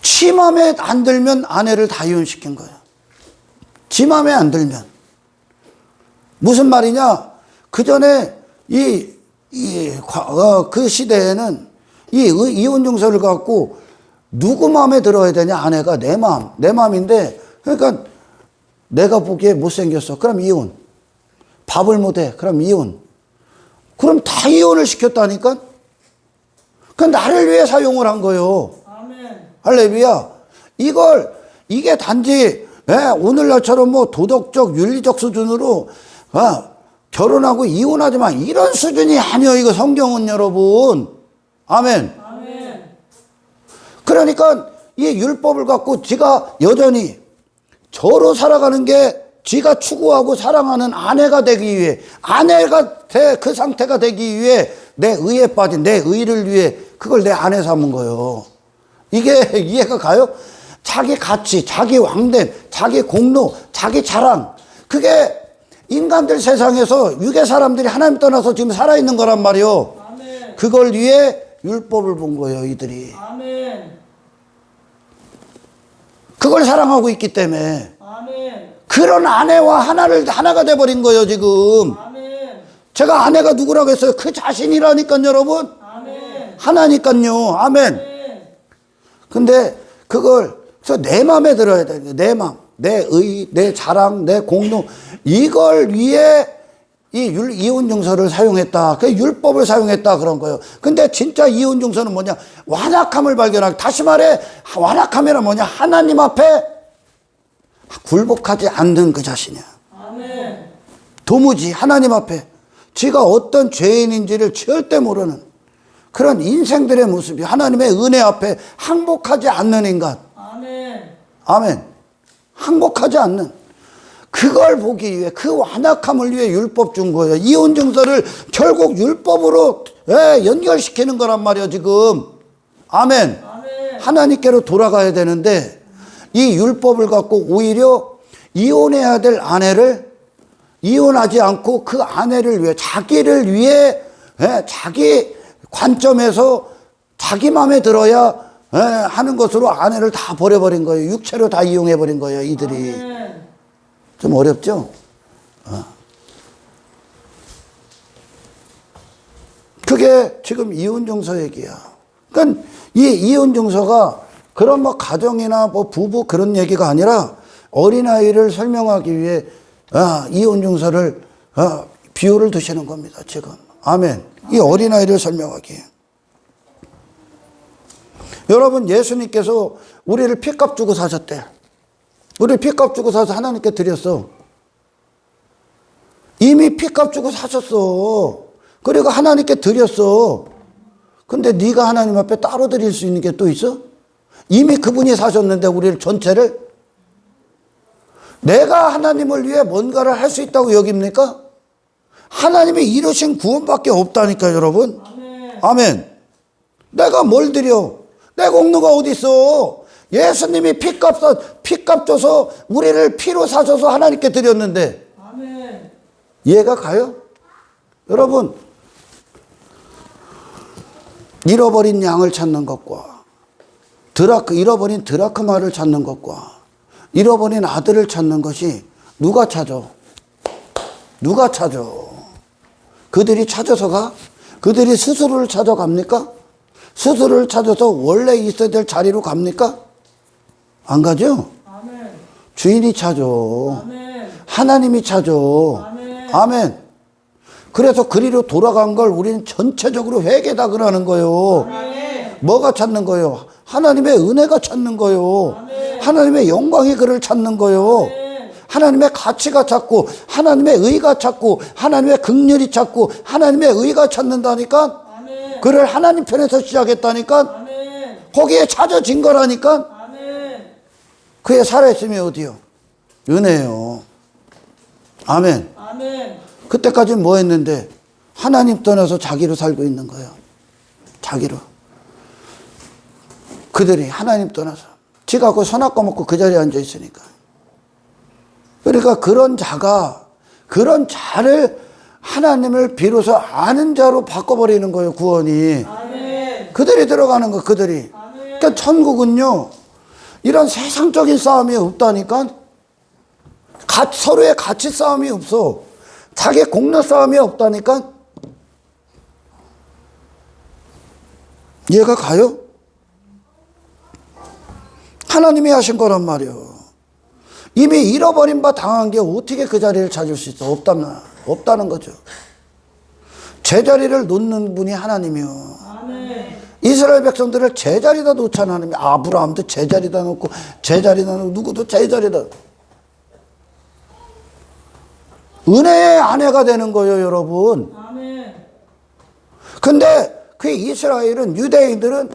지 맘에 안 들면 아내를 다 이혼시킨 거예요. 지 맘에 안 들면. 무슨 말이냐? 그 전에 그 시대에는 이 이혼증서를 갖고 누구 마음에 들어야 되냐? 아내가 내 마음, 내 마음인데, 그러니까 내가 보기에 못생겼어. 그럼 이혼. 밥을 못해. 그럼 이혼. 그럼 다 이혼을 시켰다니까? 그 나를 위해 사용을 한 거예요. 아멘. 할렐루야. 이게 단지, 오늘날처럼 뭐 도덕적, 윤리적 수준으로, 결혼하고 이혼하지만 이런 수준이 아니에요. 이거 성경은 여러분. 아멘. 아멘. 그러니까 이 율법을 갖고 지가 여전히 저로 살아가는 게 지가 추구하고 사랑하는 아내가 되기 위해, 그 상태가 되기 위해 내 의에 빠진 내 의를 위해 그걸 내 아내 삼은 거예요. 이게 이해가 가요? 자기 가치, 자기 왕됨, 자기 공로, 자기 자랑. 그게 인간들 세상에서 육의 사람들이 하나님 떠나서 지금 살아있는 거란 말이요. 아멘. 그걸 위해 율법을 본 거예요, 이들이. 아멘. 그걸 사랑하고 있기 때문에. 아멘. 그런 아내와 하나가 돼버린 거예요, 지금. 아멘. 제가 아내가 누구라고 했어요? 그 자신이라니까요, 여러분. 아멘. 하나니까요. 아멘. 아멘. 근데 그래서 내 마음에 들어야 돼요. 내 마음, 내 의, 내 자랑, 내 공로. 이걸 위해 이 이혼증서를 사용했다. 그 율법을 사용했다. 그런 거예요. 근데 진짜 이혼증서는 뭐냐? 완악함을 발견하기. 다시 말해, 완악함이란 뭐냐? 하나님 앞에 굴복하지 않는 그 자신이야. 아멘. 도무지 하나님 앞에 지가 어떤 죄인인지를 절대 모르는 그런 인생들의 모습이 하나님의 은혜 앞에 항복하지 않는 인간. 아멘. 아멘. 항복하지 않는 그걸 보기 위해 그 완악함을 위해 율법 준 거예요. 이혼 증서를 결국 율법으로 연결시키는 거란 말이에요, 지금. 아멘. 아멘. 하나님께로 돌아가야 되는데 이 율법을 갖고 오히려 이혼해야 될 아내를 이혼하지 않고 그 아내를 위해 자기를 위해 자기 관점에서 자기 마음에 들어야 하는 것으로 아내를 다 버려버린 거예요. 육체로 다 이용해버린 거예요, 이들이. 아멘. 좀 어렵죠? 그게 지금 이혼증서 얘기야. 그러니까 이 이혼증서가 그런 뭐 가정이나 뭐 부부 그런 얘기가 아니라 어린아이를 설명하기 위해 이혼증서를 비유를 두시는 겁니다, 지금. 아멘. 이 어린아이를 설명하기. 여러분, 예수님께서 우리를 핏값 주고 사셨대. 우리를 핏값 주고 사서 하나님께 드렸어. 이미 핏값 주고 사셨어. 그리고 하나님께 드렸어. 근데 네가 하나님 앞에 따로 드릴 수 있는 게 또 있어? 이미 그분이 사셨는데 우리를 전체를 내가 하나님을 위해 뭔가를 할 수 있다고 여깁니까? 하나님이 이루신 구원밖에 없다니까요, 여러분. 아멘. 아멘. 내가 뭘 드려? 내 공로가 어디 있어? 예수님이 핏값 줘서 우리를 피로 사셔서 하나님께 드렸는데 아멘. 이해가 가요? 여러분, 잃어버린 양을 찾는 것과 잃어버린 드라크마를 찾는 것과 잃어버린 아들을 찾는 것이 누가 찾아? 누가 찾아? 그들이 찾아서가? 그들이 스스로를 찾아갑니까? 스스로를 찾아서 원래 있어야 될 자리로 갑니까? 안 가죠? 아멘. 주인이 찾아. 아멘. 하나님이 찾아. 아멘. 아멘. 그래서 그리로 돌아간 걸 우리는 전체적으로 회개다 그러는 거예요. 아멘. 뭐가 찾는 거예요? 하나님의 은혜가 찾는 거예요. 아멘. 하나님의 영광이 그를 찾는 거예요. 아멘. 하나님의 가치가 찾고 하나님의 의가 찾고 하나님의 긍휼이 찾고 하나님의 의가 찾는다니까. 아멘. 그를 하나님 편에서 시작했다니까. 아멘. 거기에 찾아진 거라니까. 아멘. 그에 살아있으면 어디요? 은혜요. 아멘. 아멘. 그때까지는 뭐 했는데 하나님 떠나서 자기로 살고 있는 거예요. 자기로. 그들이 하나님 떠나서 지가 그 선악과 먹고 그 자리에 앉아 있으니까. 그러니까 그런 자를 하나님을 비로소 아는 자로 바꿔버리는 거예요, 구원이. 아멘. 그들이 들어가는 거, 그들이. 아멘. 그러니까 천국은요, 이런 세상적인 싸움이 없다니까. 서로의 가치 싸움이 없어. 자기 공로 싸움이 없다니까. 이해가 가요? 하나님이 하신 거란 말이요. 이미 잃어버린 바 당한 게 어떻게 그 자리를 찾을 수 있어? 없다는 거죠. 제자리를 놓는 분이 하나님이요. 아멘. 이스라엘 백성들을 제자리다 놓잖아. 하나님이. 아브라함도 제자리다 놓고, 제자리다 놓고, 누구도 제자리다. 은혜의 아내가 되는 거예요, 여러분. 아멘. 근데 그 이스라엘은, 유대인들은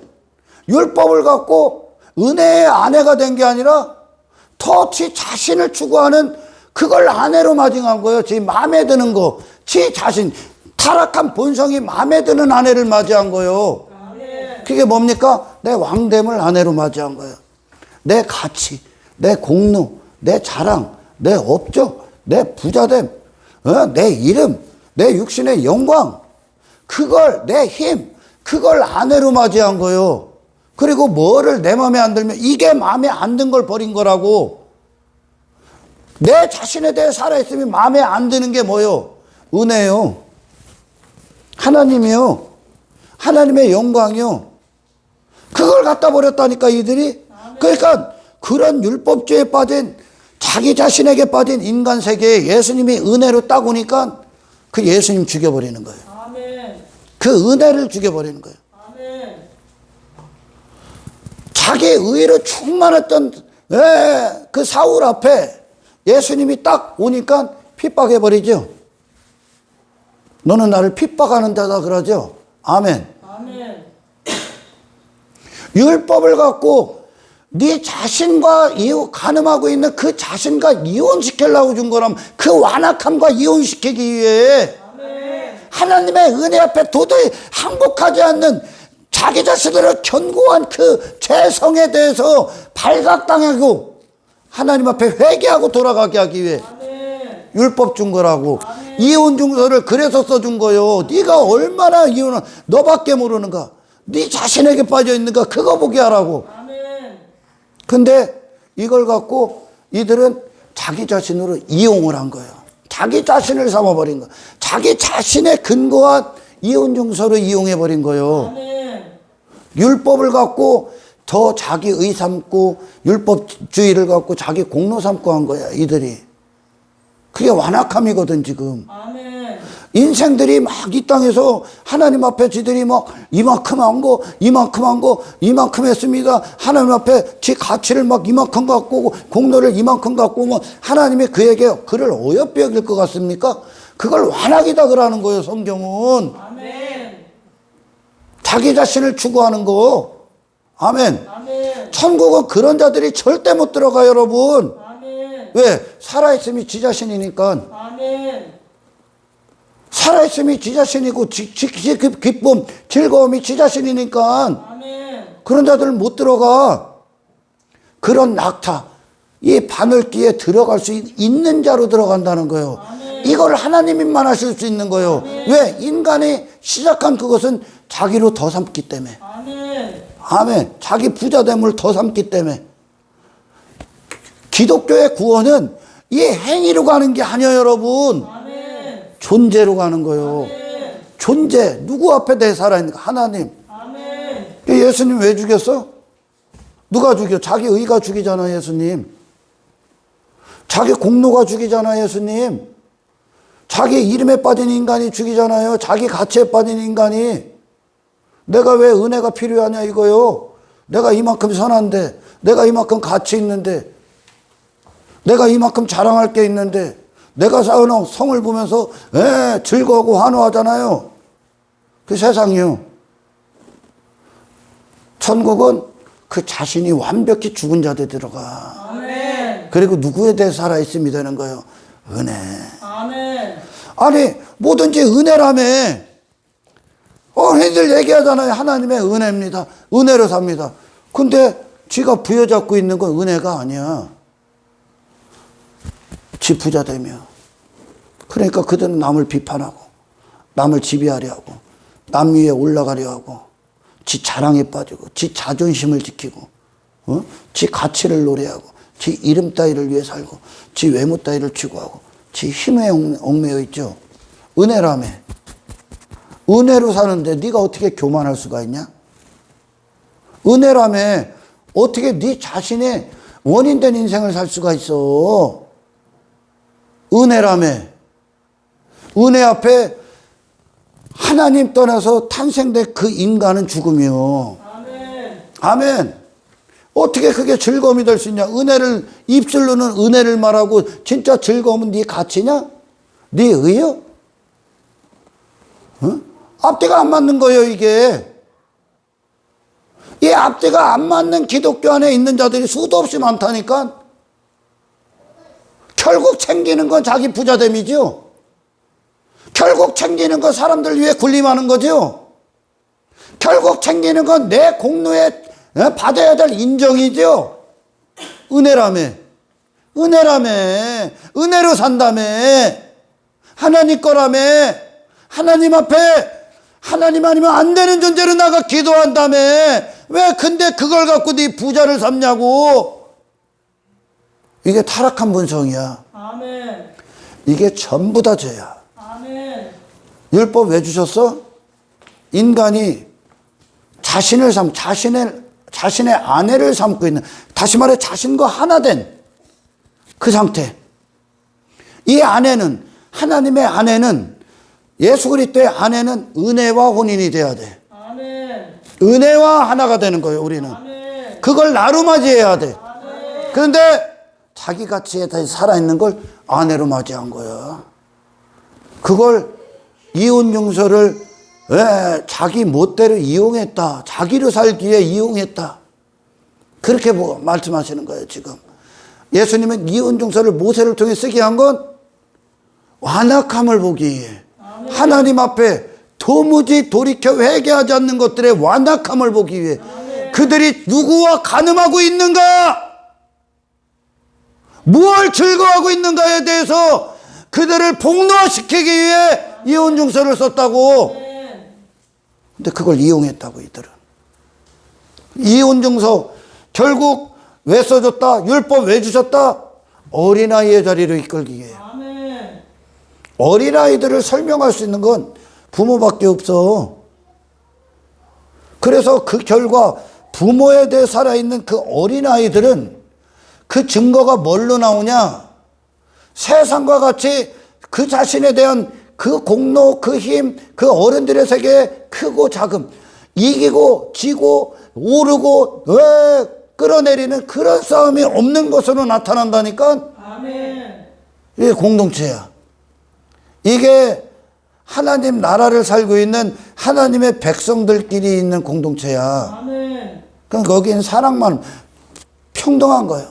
율법을 갖고 은혜의 아내가 된 게 아니라 더 지 자신을 추구하는 그걸 아내로 맞이한 거예요. 지 마음에 드는 거, 지 자신, 타락한 본성이 마음에 드는 아내를 맞이한 거예요. 아멘. 그게 뭡니까? 내 왕됨을 아내로 맞이한 거예요. 내 가치, 내 공로, 내 자랑, 내 업적, 내 부자됨, 내 이름, 내 육신의 영광, 그걸, 내 힘, 그걸 아내로 맞이한 거예요. 그리고 뭐를 내 마음에 안 들면 이게 마음에 안 든 걸 버린 거라고. 내 자신에 대해 살아있으면 마음에 안 드는 게 뭐요? 은혜요. 하나님이요. 하나님의 영광이요. 그걸 갖다 버렸다니까 이들이. 그러니까 그런 율법주의에 빠진, 자기 자신에게 빠진 인간 세계에 예수님이 은혜로 딱 오니까 그 예수님 죽여버리는 거예요. 아멘. 그 은혜를 죽여버리는 거예요. 아멘. 자기 의로 충만했던 그 사울 앞에 예수님이 딱 오니까 핍박해버리죠. 너는 나를 핍박하는 자다 그러죠. 아멘. 아멘. 율법을 갖고 네 자신과 가늠하고 있는 그 자신과 이혼시키려고 준 거라면 그 완악함과 이혼시키기 위해 아멘. 하나님의 은혜 앞에 도저히 항복하지 않는 자기 자신을 견고한 그 죄성에 대해서 발각당하고 하나님 앞에 회개하고 돌아가게 하기 위해 아멘. 율법 준 거라고. 아멘. 이혼 증서를 그래서 써준 거요. 네가 얼마나 이혼을 너밖에 모르는가, 네 자신에게 빠져 있는가, 그거 보게 하라고. 아멘. 근데 이걸 갖고 이들은 자기 자신으로 이용을 한 거예요. 자기 자신을 삼아버린 거예요. 자기 자신의 근거한 이혼 증서로 이용해버린 거예요. 아멘. 율법을 갖고 더 자기 의 삼고 율법주의를 갖고 자기 공로 삼고 한 거야 이들이. 그게 완악함이거든 지금. 아멘. 인생들이 막 이 땅에서 하나님 앞에 지들이 막 이만큼 한 거, 이만큼 한 거, 이만큼 했습니다. 하나님 앞에 지 가치를 막 이만큼 갖고 오고 공로를 이만큼 갖고 오면 하나님이 그에게 그를 어여삐 여길 것 같습니까? 그걸 완악이다 그러는 거예요 성경은. 아멘. 자기 자신을 추구하는 거. 아멘. 아멘. 천국은 그런 자들이 절대 못 들어가 여러분. 아멘. 왜? 살아있음이 지 자신이니까. 아멘. 살아있음이 지 자신이고 그 기쁨, 즐거움이 지 자신이니까 아멘. 그런 자들은 못 들어가. 그런 낙타, 이 바늘기에 들어갈 수 있는 자로 들어간다는 거예요. 아멘. 이걸 하나님만 하실 수 있는 거예요. 아멘. 왜? 인간이 시작한 그것은 자기로 더 삼기 때문에. 아멘. 아멘. 자기 부자됨을 더 삼기 때문에. 기독교의 구원은 이 행위로 가는 게 아니에요 여러분. 아멘. 존재로 가는 거예요. 아멘. 존재. 누구 앞에 내 살아있는가? 하나님. 아멘. 예수님 왜 죽였어? 누가 죽여? 자기 의가 죽이잖아 예수님. 자기 공로가 죽이잖아 예수님. 자기 이름에 빠진 인간이 죽이잖아요. 자기 가치에 빠진 인간이. 내가 왜 은혜가 필요하냐 이거요. 내가 이만큼 선한데, 내가 이만큼 가치 있는데, 내가 이만큼 자랑할 게 있는데, 내가 쌓아놓은 성을 보면서 즐거워하고 환호하잖아요. 그 세상이요. 천국은 그 자신이 완벽히 죽은 자들 들어가. 아멘. 그리고 누구에 대해 살아있음이 되는 거예요. 은혜. 아멘. 아니 뭐든지 은혜라며. 흔히들 얘기하잖아요. 하나님의 은혜입니다. 은혜로 삽니다. 근데 지가 부여잡고 있는 건 은혜가 아니야. 지 부자되며. 그러니까 그들은 남을 비판하고 남을 지배하려 하고 남 위에 올라가려 하고 지 자랑에 빠지고 지 자존심을 지키고 지 가치를 노래하고 지 이름 따위를 위해 살고 지 외모 따위를 추구하고 지 힘에 얽매여 있죠. 은혜라며. 은혜로 사는데 네가 어떻게 교만할 수가 있냐? 은혜라며. 어떻게 네 자신의 원인된 인생을 살 수가 있어? 은혜라며. 은혜 앞에 하나님 떠나서 탄생된 그 인간은 죽음이요. 아멘. 아멘. 어떻게 그게 즐거움이 될 수 있냐? 은혜를, 입술로는 은혜를 말하고 진짜 즐거움은 네 가치냐? 네 의요? 어? 앞뒤가 안 맞는 거예요, 이게. 이 앞뒤가 안 맞는 기독교 안에 있는 자들이 수도 없이 많다니까. 결국 챙기는 건 자기 부자됨이죠. 결국 챙기는 건 사람들 위해 군림하는 거죠. 결국 챙기는 건 내 공로에 받아야 될 인정이죠. 은혜라며. 은혜라며. 은혜로 산다며. 하나님 거라며. 하나님 앞에 하나님 아니면 안 되는 존재로 나가 기도한다며. 왜 근데 그걸 갖고 네 부자를 삼냐고. 이게 타락한 본성이야. 아멘. 이게 전부 다 죄야. 아멘. 율법 왜 주셨어? 인간이 자신의 아내를 삼고 있는, 다시 말해 자신과 하나 된 그 상태. 이 아내는, 하나님의 아내는, 예수 그리스도의 아내는 은혜와 혼인이 돼야 돼. 아멘. 은혜와 하나가 되는 거예요, 우리는. 아멘. 그걸 나로 맞이해야 돼. 아멘. 그런데 자기 가치에 다시 살아있는 걸 아내로 맞이한 거야. 그걸 이혼 용서를 자기 멋대로 이용했다. 자기로 살기에 이용했다. 그렇게 말씀하시는 거예요, 지금. 예수님은 이혼 용서를 모세를 통해 쓰게 한 건 완악함을 보기 위해. 아멘. 하나님 앞에 도무지 돌이켜 회개하지 않는 것들의 완악함을 보기 위해. 아멘. 그들이 누구와 간음하고 있는가? 무엇을 즐거워하고 있는가에 대해서 그들을 폭로시키기 위해 이혼 용서를 썼다고. 근데 그걸 이용했다고, 이들은. 이혼 용서 결국 왜 써줬다? 율법 왜 주셨다? 어린아이의 자리로 이끌기 위해. 아멘. 어린아이들을 설명할 수 있는 건 부모밖에 없어. 그래서 그 결과 부모에 대해 살아있는 그 어린아이들은 그 증거가 뭘로 나오냐? 세상과 같이 그 자신에 대한 그 공로, 그 힘, 그 어른들의 세계에 크고 작음, 이기고 지고 오르고 끌어내리는 그런 싸움이 없는 것으로 나타난다니까. 아멘. 이게 공동체야. 이게 하나님 나라를 살고 있는 하나님의 백성들끼리 있는 공동체야. 아멘. 그럼 거기는 사랑만 평등한 거예요.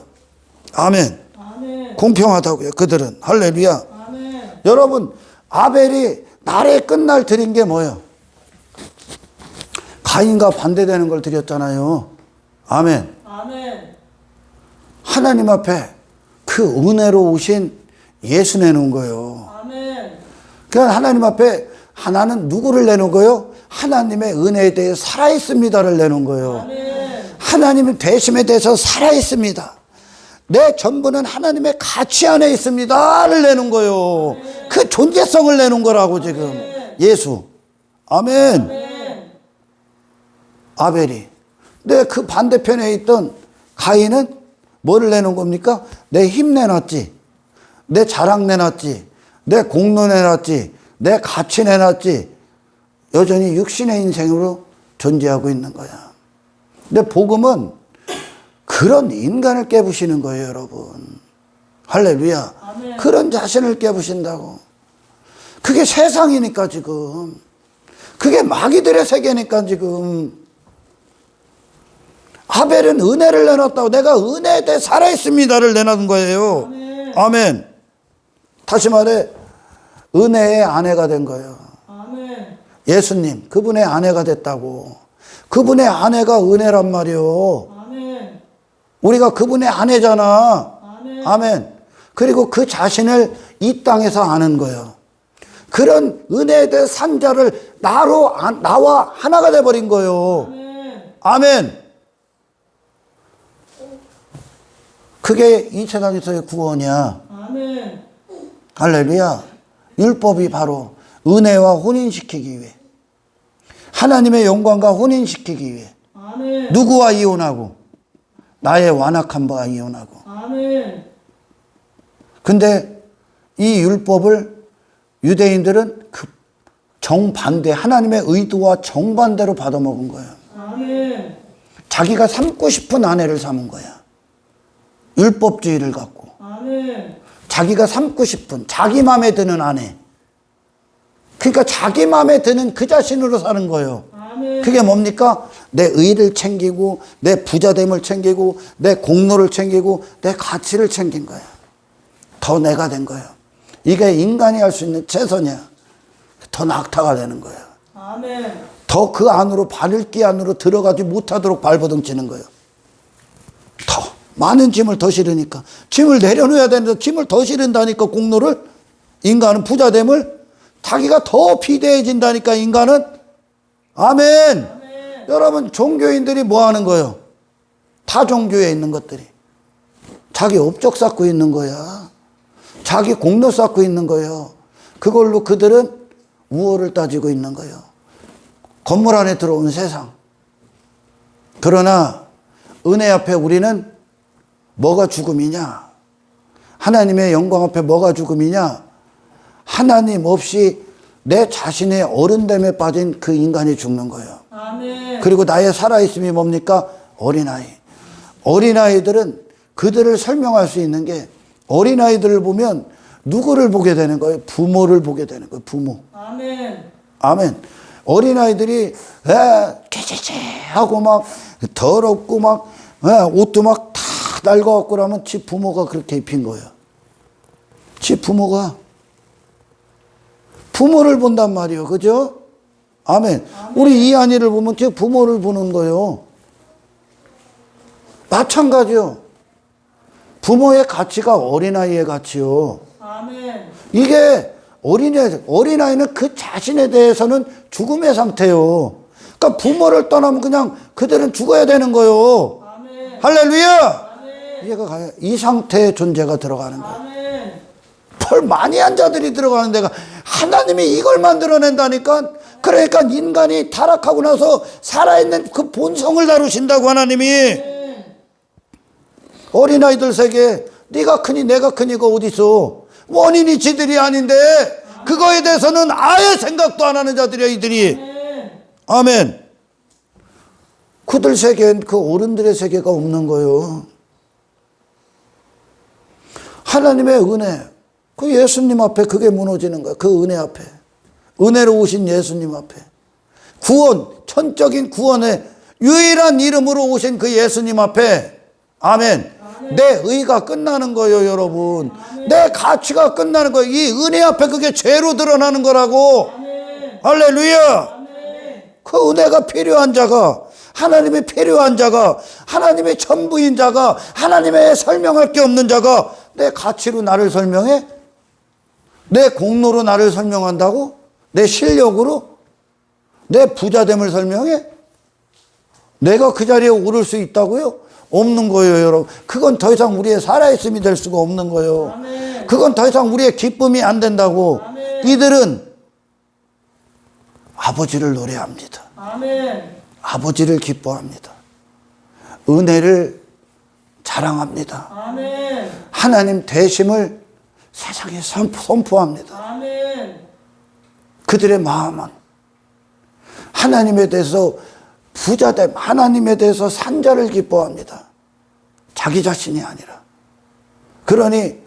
아멘. 아멘. 공평하다고요, 그들은. 할렐루야. 아멘. 여러분, 아벨이 날의 끝날 드린 게 뭐예요? 가인과 반대되는 걸 드렸잖아요. 아멘. 아멘. 하나님 앞에 그 은혜로 오신 예수 내놓은 거예요. 아멘. 그러니까 하나님 앞에 하나는 누구를 내놓은 거예요? 하나님의 은혜에 대해 살아있습니다를 내놓은 거예요. 아멘. 하나님의 대심에 대해서 살아있습니다. 내 전부는 하나님의 가치 안에 있습니다를 내놓은 거예요. 그 존재성을 내놓은 거라고 지금. 예수. 아멘. 아멘. 아벨이. 근데 그 반대편에 있던 가인은 뭐를 내놓은 겁니까? 내 힘 내놨지. 내 자랑 내놨지. 내 공로 내놨지. 내 가치 내놨지. 여전히 육신의 인생으로 존재하고 있는 거야. 근데 복음은 그런 인간을 깨부시는 거예요, 여러분. 할렐루야. 아멘. 그런 자신을 깨부신다고. 그게 세상이니까 지금. 그게 마귀들의 세계니까 지금. 아벨은 은혜를 내놨다고. 내가 은혜에 대해 살아있습니다를 내놓은 거예요. 아멘. 아멘. 다시 말해 은혜의 아내가 된 거예요. 아멘. 예수님 그분의 아내가 됐다고. 그분의 아내가 은혜란 말이요. 아멘. 우리가 그분의 아내잖아. 아멘. 아멘. 그리고 그 자신을 이 땅에서 아는 거예요. 그런 은혜에 대해 산 자를 나와 하나가 돼버린 거예요. 아멘. 아멘. 그게 이 세상에서의 구원이야. 아멘. 할렐루야. 율법이 바로 은혜와 혼인시키기 위해, 하나님의 영광과 혼인시키기 위해. 아멘. 누구와 이혼하고? 나의 완악한 바 이혼하고. 아멘. 근데 이 율법을 유대인들은 그 정반대, 하나님의 의도와 정반대로 받아먹은 거예요. 아멘. 자기가 삼고 싶은 아내를 삼은 거야. 율법주의를 갖고. 아멘. 자기가 삼고 싶은, 자기 마음에 드는 아내. 그러니까 자기 마음에 드는 그 자신으로 사는 거예요. 아멘. 그게 뭡니까? 내 의를 챙기고, 내 부자됨을 챙기고, 내 공로를 챙기고, 내 가치를 챙긴 거야. 더 내가 된 거예요. 이게 인간이 할 수 있는 최선이야. 더 낙타가 되는 거예요. 아멘. 더 그 안으로, 바늘기 안으로 들어가지 못하도록 발버둥치는 거예요. 더 많은 짐을 더 실으니까. 짐을 내려놓아야 되는데 짐을 더 실은다니까, 공로를. 인간은 부자됨을 자기가 더 비대해진다니까, 인간은. 아멘. 아멘. 여러분, 종교인들이 뭐 하는 거예요? 타 종교에 있는 것들이 자기 업적 쌓고 있는 거야. 자기 공로 쌓고 있는 거예요. 그걸로 그들은 우월을 따지고 있는 거예요. 건물 안에 들어온 세상. 그러나 은혜 앞에 우리는 뭐가 죽음이냐? 하나님의 영광 앞에 뭐가 죽음이냐? 하나님 없이 내 자신의 어른됨에 빠진 그 인간이 죽는 거예요. 아멘. 그리고 나의 살아있음이 뭡니까? 어린아이. 어린아이들은 그들을 설명할 수 있는 게, 어린아이들을 보면 누구를 보게 되는 거예요? 부모를 보게 되는 거예요. 부모. 아멘. 아멘. 어린아이들이 개개개 하고 막 더럽고 막 옷도 막 다 낡아갖고 그러면 지 부모가 그렇게 입힌 거예요. 지 부모가 부모를 본단 말이에요. 그죠? 아멘. 우리 이한이를 보면 제 부모를 보는 거예요. 마찬가지요. 부모의 가치가 어린아이의 가치요. 아멘. 이게 어린아이는 그 자신에 대해서는 죽음의 상태요. 그러니까 부모를 떠나면 그냥 그들은 죽어야 되는 거요. 아멘. 할렐루야! 아멘. 이해가 가요? 이 상태의 존재가 들어가는 거예요. 아멘. 펄 많이 한 자들이 들어가는 데가 하나님이 이걸 만들어낸다니까. 그러니까 인간이 타락하고 나서 살아있는 그 본성을 다루신다고 하나님이. 아멘. 어린아이들 세계 네가 크니 내가 크니가 어딨어. 원인이 지들이 아닌데 그거에 대해서는 아예 생각도 안 하는 자들이야 이들이. 아멘. 아멘. 그들 세계엔 그 어른들의 세계가 없는 거예요. 하나님의 은혜, 그 예수님 앞에 그게 무너지는 거야. 그 은혜 앞에. 은혜로 오신 예수님 앞에. 구원, 천적인 구원의 유일한 이름으로 오신 그 예수님 앞에. 아멘. 내 의가 끝나는 거예요, 여러분. 내 가치가 끝나는 거예요. 이 은혜 앞에 그게 죄로 드러나는 거라고. 아멘. 할렐루야. 아멘. 그 은혜가 필요한 자가, 하나님이 필요한 자가, 하나님의 전부인 자가, 하나님의 설명할 게 없는 자가 내 가치로 나를 설명해? 내 공로로 나를 설명한다고? 내 실력으로? 내 부자됨을 설명해? 내가 그 자리에 오를 수 있다고요? 없는 거예요, 여러분. 그건 더 이상 우리의 살아있음이 될 수가 없는 거예요. 아멘. 그건 더 이상 우리의 기쁨이 안 된다고. 아멘. 이들은 아버지를 노래합니다. 아멘. 아버지를 기뻐합니다. 은혜를 자랑합니다. 아멘. 하나님 대심을 세상에 선포합니다. 아멘. 그들의 마음은 하나님에 대해서 부자됨, 하나님에 대해서 산자를 기뻐합니다. 자기 자신이 아니라. 그러니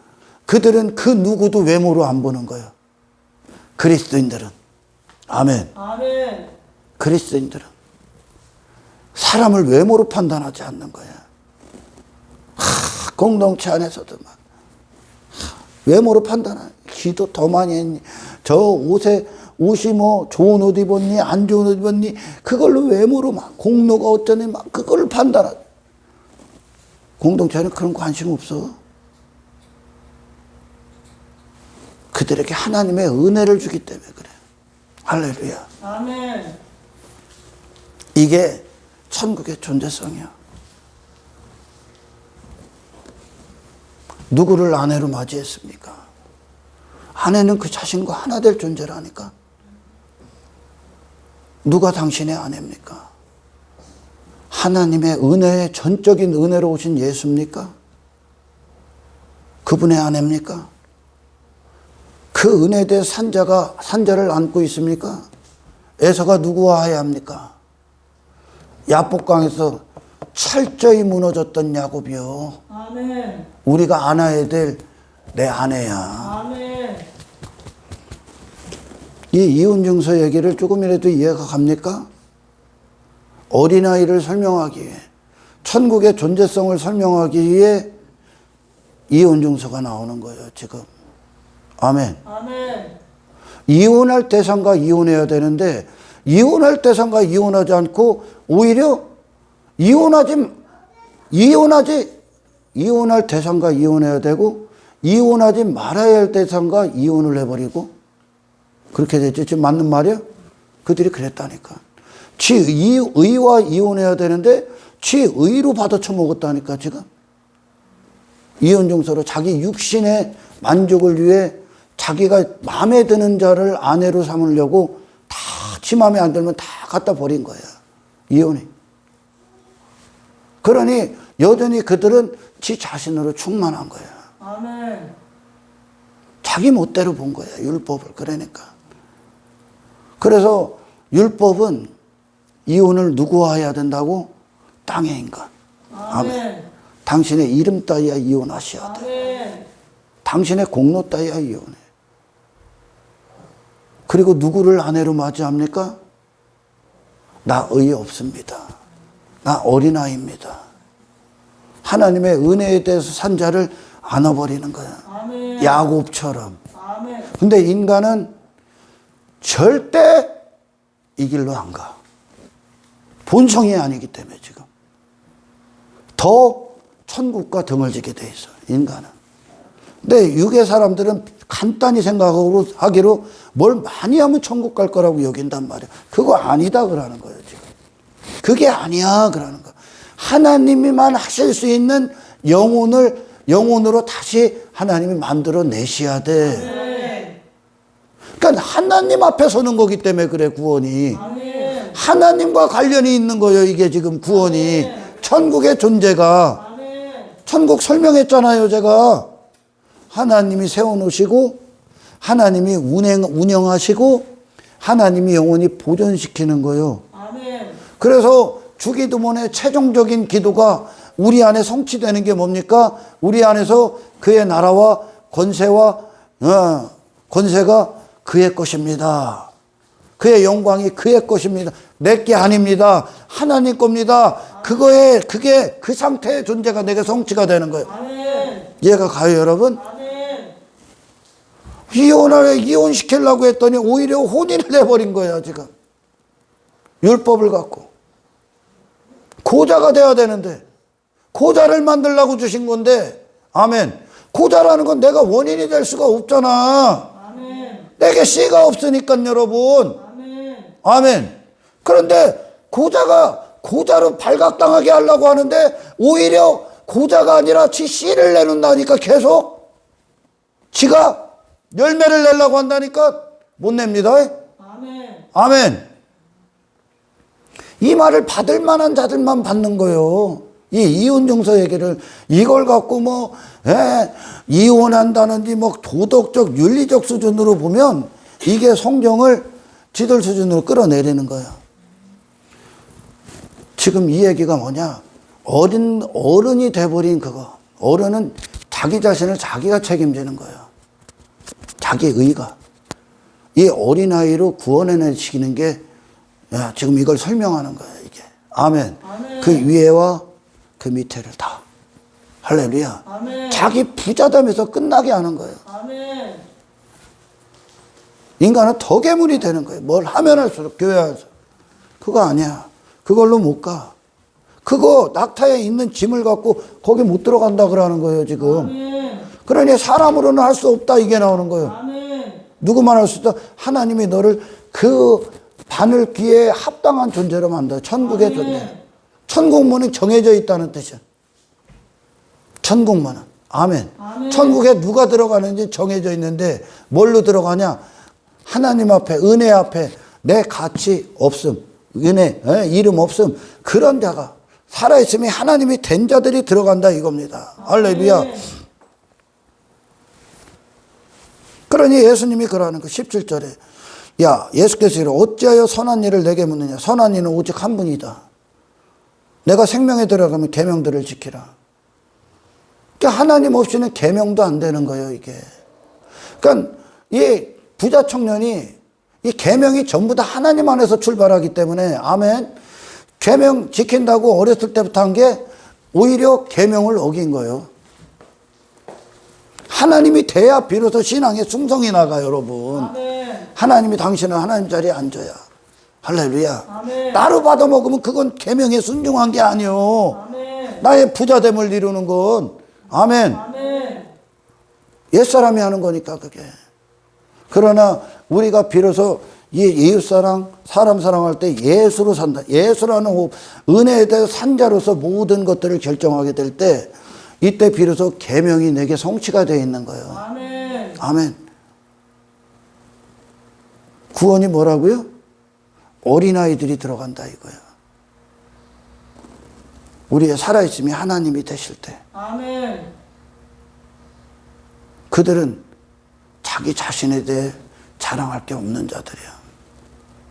그들은 그 누구도 외모로 안 보는 거예요. 그리스도인들은. 아멘. 아멘. 그리스도인들은 사람을 외모로 판단하지 않는 거야. 공동체 안에서도 막 외모로 판단하는. 기도 더 많이 했니? 저 옷이 뭐 좋은 옷 입었니? 안 좋은 옷 입었니? 그걸로 외모로 막 공로가 어쩌니 막 그걸 판단하지. 공동체는 그런 관심 없어. 그들에게 하나님의 은혜를 주기 때문에 그래. 할렐루야. 아멘. 이게 천국의 존재성이야. 누구를 아내로 맞이했습니까? 아내는 그 자신과 하나 될 존재라니까. 누가 당신의 아내입니까? 하나님의 은혜의 전적인 은혜로 오신 예수입니까? 그분의 아내입니까? 그 은혜에 대해 산자를 안고 있습니까? 에서가 누구와 하야합니까? 야복강에서 철저히 무너졌던 야곱이요. 아멘. 우리가 안아야 될 내 아내야. 아멘. 이 이혼증서 얘기를 조금이라도 이해가 갑니까? 어린아이를 설명하기 위해, 천국의 존재성을 설명하기 위해 이혼증서가 나오는 거예요, 지금. 아멘. 아멘. 이혼할 대상과 이혼해야 되는데, 이혼할 대상과 이혼하지 않고, 오히려 이혼할 대상과 이혼해야 되고, 이혼하지 말아야 할 대상과 이혼을 해버리고, 그렇게 됐지. 지금 맞는 말이야? 그들이 그랬다니까. 지의와 이혼해야 되는데, 지의로 받아 처먹었다니까, 지금. 이혼증서로 자기 육신의 만족을 위해 자기가 마음에 드는 자를 아내로 삼으려고 다 지 마음에 안 들면 다 갖다 버린 거야. 이혼이. 그러니 여전히 그들은 지 자신으로 충만한 거야. 아멘. 자기 멋대로 본 거야, 율법을. 그러니까. 그래서 율법은 이혼을 누구와 해야 된다고? 땅의 인간. 아멘. 당신의 이름 따위야 이혼하셔야 돼. 아멘. 당신의 공로 따위야 이혼해. 그리고 누구를 아내로 맞이합니까? 나 의 없습니다. 나 어린아이입니다. 하나님의 은혜에 대해서 산 자를 안아버리는 거야. 아멘. 야곱처럼. 아멘. 근데 인간은 절대 이 길로 안 가. 본성이 아니기 때문에 지금. 더 천국과 등을 지게 돼 있어, 인간은. 근데 육의 사람들은 간단히 생각하기로 뭘 많이 하면 천국 갈 거라고 여긴단 말이야. 그거 아니다 그러는 거예요, 지금. 그게 아니야 그러는 거야. 하나님이만 하실 수 있는 영혼으로 다시 하나님이 만들어 내셔야 돼. 아멘. 그러니까 하나님 앞에 서는 거기 때문에 그래, 구원이. 아멘. 하나님과 관련이 있는 거예요, 이게 지금 구원이. 천국의 존재가. 아멘. 천국 설명했잖아요, 제가. 하나님이 세워놓으시고, 하나님이 운영하시고, 하나님이 영원히 보존시키는 거예요. 아멘. 그래서 주기도문의 최종적인 기도가 우리 안에 성취되는 게 뭡니까? 우리 안에서 그의 나라와 권세가 그의 것입니다. 그의 영광이 그의 것입니다. 내게 아닙니다. 하나님 겁니다. 그게 그 상태의 존재가 내게 성취가 되는 거예요. 아멘. 이해가 가요, 여러분? 아멘. 이혼시키려고 했더니 오히려 혼인을 해버린 거야, 지금. 율법을 갖고. 고자가 돼야 되는데, 고자를 만들려고 주신 건데, 아멘. 고자라는 건 내가 원인이 될 수가 없잖아. 아멘. 내게 씨가 없으니까, 여러분. 아멘. 아멘. 그런데 고자로 발각당하게 하려고 하는데, 오히려 고자가 아니라 지 씨를 내놓는다니까, 계속. 지가 열매를 내려고 한다니까, 못 냅니다. 아멘. 아멘. 이 말을 받을 만한 자들만 받는 거예요. 이 이혼증서 얘기를, 이걸 갖고 이혼한다는지 도덕적, 윤리적 수준으로 보면 이게 성경을 지들 수준으로 끌어내리는 거야. 지금 이 얘기가 뭐냐? 어른이 돼버린 그거. 어른은 자기 자신을 자기가 책임지는 거야. 자기 의가. 이 어린아이로 구원해내시키는 게 지금 이걸 설명하는 거야, 이게. 아멘. 아멘. 그 위에와 그 밑에를 다. 할렐루야. 아멘. 자기 부자되면서 끝나게 하는 거예요. 아멘. 인간은 더 괴물이 되는 거예요. 뭘 하면 할수록 교회 안에서. 그거 아니야. 그걸로 못 가. 그거 낙타에 있는 짐을 갖고 거기 못 들어간다 그러는 거예요, 지금. 아멘. 그러니 사람으로는 할 수 없다, 이게 나오는 거예요. 아멘. 누구만 할 수 있다? 하나님이 너를 그 바늘귀에 합당한 존재로 만들어. 천국의 아멘. 존재. 천국문은 정해져 있다는 뜻이야. 천국문은. 아멘. 아멘. 천국에 누가 들어가는지 정해져 있는데 뭘로 들어가냐? 하나님 앞에, 은혜 앞에 내 가치 없음, 은혜, 이름 없음, 그런 자가 살아있음이 하나님이 된 자들이 들어간다 이겁니다. 할렐루야. 그러니 예수님이 그러는 거 17절에 야 예수께서 이르되 어찌하여 선한 일을 내게 묻느냐. 선한 이는 오직 한 분이다. 내가 생명에 들어가면 계명들을 지키라. 그러니까 하나님 없이는 계명도 안 되는 거예요 이게. 그러니까 이 부자 청년이 이 계명이 전부 다 하나님 안에서 출발하기 때문에 아멘. 계명 지킨다고 어렸을 때부터 한 게 오히려 계명을 어긴 거예요. 하나님이 돼야 비로소 신앙의 충성이 나가요 여러분. 아멘. 하나님이 당신은 하나님 자리에 앉아야. 할렐루야. 아멘. 나로 받아먹으면 그건 계명에 순종한 게 아니요. 아멘. 나의 부자됨을 이루는 건 아멘. 아멘. 옛사람이 하는 거니까 그게. 그러나 우리가 비로소 이 이웃사랑, 사람 사랑할 때 예수로 산다. 예수라는 호흡, 은혜에 대해 산자로서 모든 것들을 결정하게 될 때 이때 비로소 계명이 내게 성취가 되어 있는 거예요. 아멘. 아멘. 구원이 뭐라고요? 어린아이들이 들어간다 이거야. 우리의 살아있음이 하나님이 되실 때 아멘. 그들은 자기 자신에 대해 자랑할 게 없는 자들이야.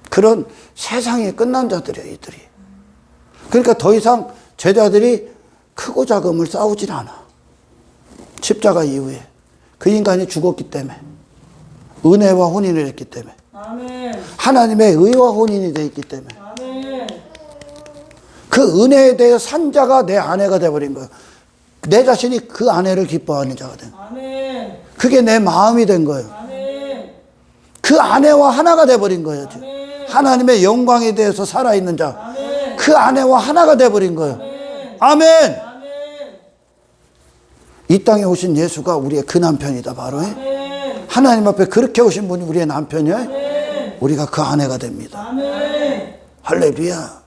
그런 세상이 끝난 자들이야 이들이. 그러니까 더 이상 제자들이 크고 작음을 싸우질 않아. 십자가 이후에 그 인간이 죽었기 때문에 은혜와 혼인을 했기 때문에 아멘. 하나님의 의와 혼인이 되어 있기 때문에 아멘. 그 은혜에 대해 산 자가 내 아내가 되어버린 거예요. 내 자신이 그 아내를 기뻐하는 자가 된 거예요. 아멘. 그게 내 마음이 된 거예요. 아멘. 그 아내와 하나가 되어버린 거예요. 지금. 아멘. 하나님의 영광에 대해서 살아있는 자. 아멘. 그 아내와 하나가 되어버린 거예요. 아멘. 아멘. 아멘. 이 땅에 오신 예수가 우리의 그 남편이다 바로. 아멘. 하나님 앞에 그렇게 오신 분이 우리의 남편이에요. 아멘. 우리가 그 아내가 됩니다. 아멘. 할렐루야.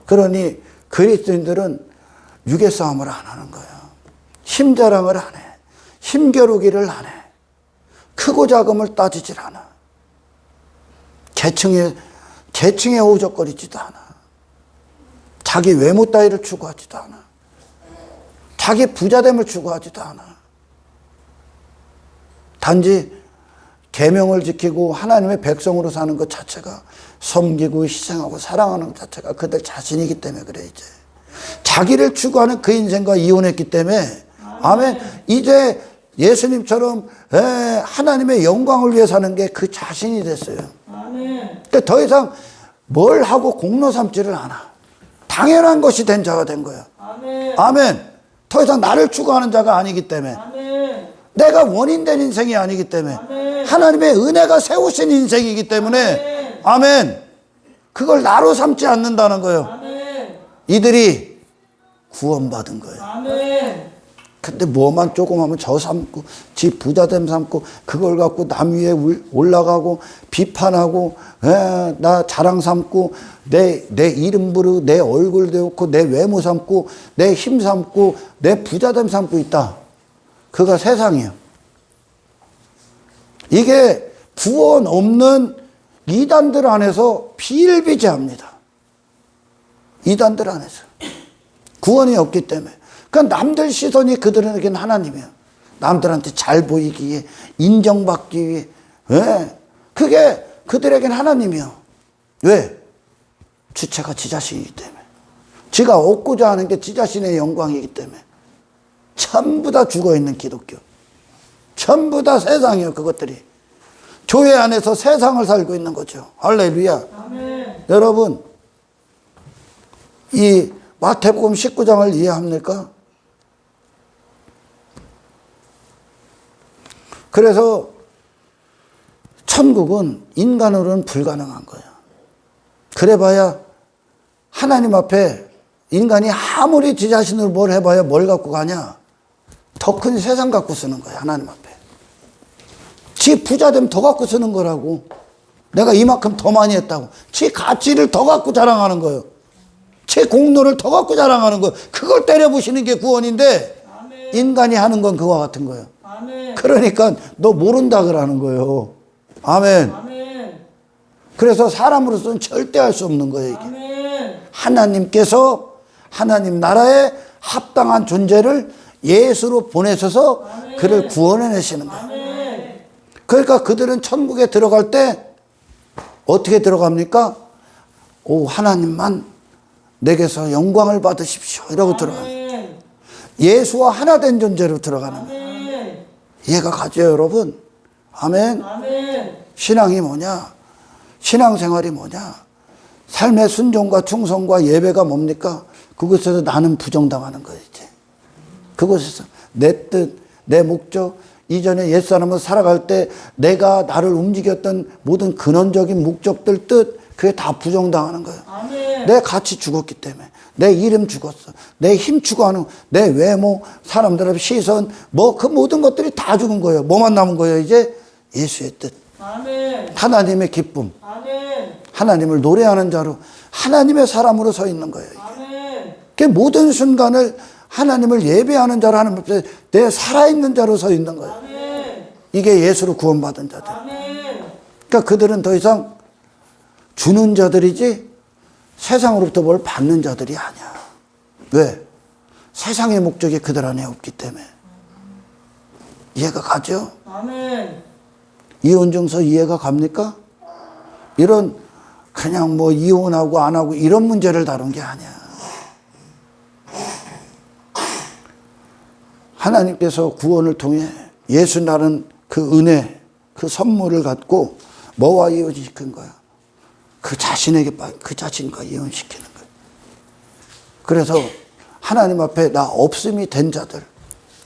그러니 그리스도인들은 육의 싸움을 안 하는 거예요. 힘자랑을 안 해. 힘겨루기를 안 해. 크고 작음을 따지질 않아. 계층에 오적거리지도 않아. 자기 외모 따위를 추구하지도 않아. 자기 부자됨을 추구하지도 않아. 단지 계명을 지키고 하나님의 백성으로 사는 것 자체가 섬기고 희생하고 사랑하는 것 자체가 그들 자신이기 때문에 그래 이제. 자기를 추구하는 그 인생과 이혼했기 때문에 아멘. 이제 예수님처럼 하나님의 영광을 위해 사는 게 그 자신이 됐어요. 아멘. 그러니까 더 이상 뭘 하고 공로 삼지를 않아. 당연한 것이 된 자가 된 거예요. 아멘. 아멘. 더 이상 나를 추구하는 자가 아니기 때문에 아멘. 내가 원인된 인생이 아니기 때문에 아멘. 하나님의 은혜가 세우신 인생이기 때문에 아멘. 그걸 나로 삼지 않는다는 거예요. 아멘. 이들이 구원받은 거예요. 아멘. 근데 뭐만 조금 하면 저 삼고 지 부자됨 삼고 그걸 갖고 남 위에 올라가고 비판하고 나 자랑 삼고 내 이름 부르고 내 얼굴 대고 내 외모 삼고 내 힘 삼고 내 부자됨 삼고 있다. 그가 세상이에요. 이게 구원 없는 이단들 안에서 비일비재합니다. 이단들 안에서 구원이 없기 때문에. 그러니까 남들 시선이 그들에게는 하나님이에요. 남들한테 잘 보이기 위해 인정받기 위해. 왜? 그게 그들에게는 하나님이에요. 왜? 주체가 지 자신이기 때문에. 지가 얻고자 하는 게 지 자신의 영광이기 때문에. 전부 다 죽어있는 기독교. 전부 다 세상이에요 그것들이. 교회 안에서 세상을 살고 있는 거죠. 할렐루야. 아멘. 여러분 이 마태복음 19장을 이해합니까? 그래서 천국은 인간으로는 불가능한 거예요. 그래봐야 하나님 앞에 인간이 아무리 지 자신으로 뭘 해봐야 뭘 갖고 가냐? 더 큰 세상 갖고 쓰는 거예요. 하나님 앞에. 지 부자되면 더 갖고 쓰는 거라고. 내가 이만큼 더 많이 했다고. 지 가치를 더 갖고 자랑하는 거예요. 제 공로를 더 갖고 자랑하는 거예요. 그걸 때려부시는 게 구원인데 아멘. 인간이 하는 건 그와 같은 거예요. 아멘. 그러니까 너 모른다 그러는 거예요. 아멘. 아멘. 그래서 사람으로서는 절대 할 수 없는 거예요. 이게. 아멘. 하나님께서 하나님 나라에 합당한 존재를 예수로 보내셔서 그를 구원해내시는 거예요. 아멘. 그러니까 그들은 천국에 들어갈 때 어떻게 들어갑니까? 오, 하나님만 내게서 영광을 받으십시오. 이러고 들어가요. 아멘. 예수와 하나 된 존재로 들어가는 거예요. 아멘. 이해가 가죠, 여러분? 아멘. 아멘. 신앙이 뭐냐? 신앙생활이 뭐냐? 삶의 순종과 충성과 예배가 뭡니까? 그곳에서 나는 부정당하는 거예요, 이제. 그곳에서 내 뜻, 내 목적, 이전에 옛사람을 살아갈 때 내가 나를 움직였던 모든 근원적인 목적들 뜻, 그게 다 부정당하는 거예요. 아멘. 내 가치 죽었기 때문에. 내 이름 죽었어. 내 힘 추구하는, 내 외모, 사람들 앞 시선, 뭐 그 모든 것들이 다 죽은 거예요. 뭐만 남은 거예요, 이제? 예수의 뜻. 아멘. 하나님의 기쁨. 아멘. 하나님을 노래하는 자로, 하나님의 사람으로 서 있는 거예요. 아멘. 그 모든 순간을 하나님을 예배하는 자로 하는 앞에 내 살아있는 자로 서 있는 거예요. 아멘. 이게 예수로 구원받은 자들. 아멘. 그러니까 그들은 더 이상 주는 자들이지 세상으로부터 뭘 받는 자들이 아니야. 왜? 세상의 목적이 그들 안에 없기 때문에. 이해가 가죠? 아멘. 이혼증서 이해가 갑니까? 이런 그냥 뭐 이혼하고 안 하고 이런 문제를 다룬 게 아니야. 하나님께서 구원을 통해 예수라는 그 은혜, 그 선물을 갖고 뭐와 이혼시킨 거야? 그 자신에게, 그 자신과 이혼시키는 거야. 그래서 하나님 앞에 나 없음이 된 자들,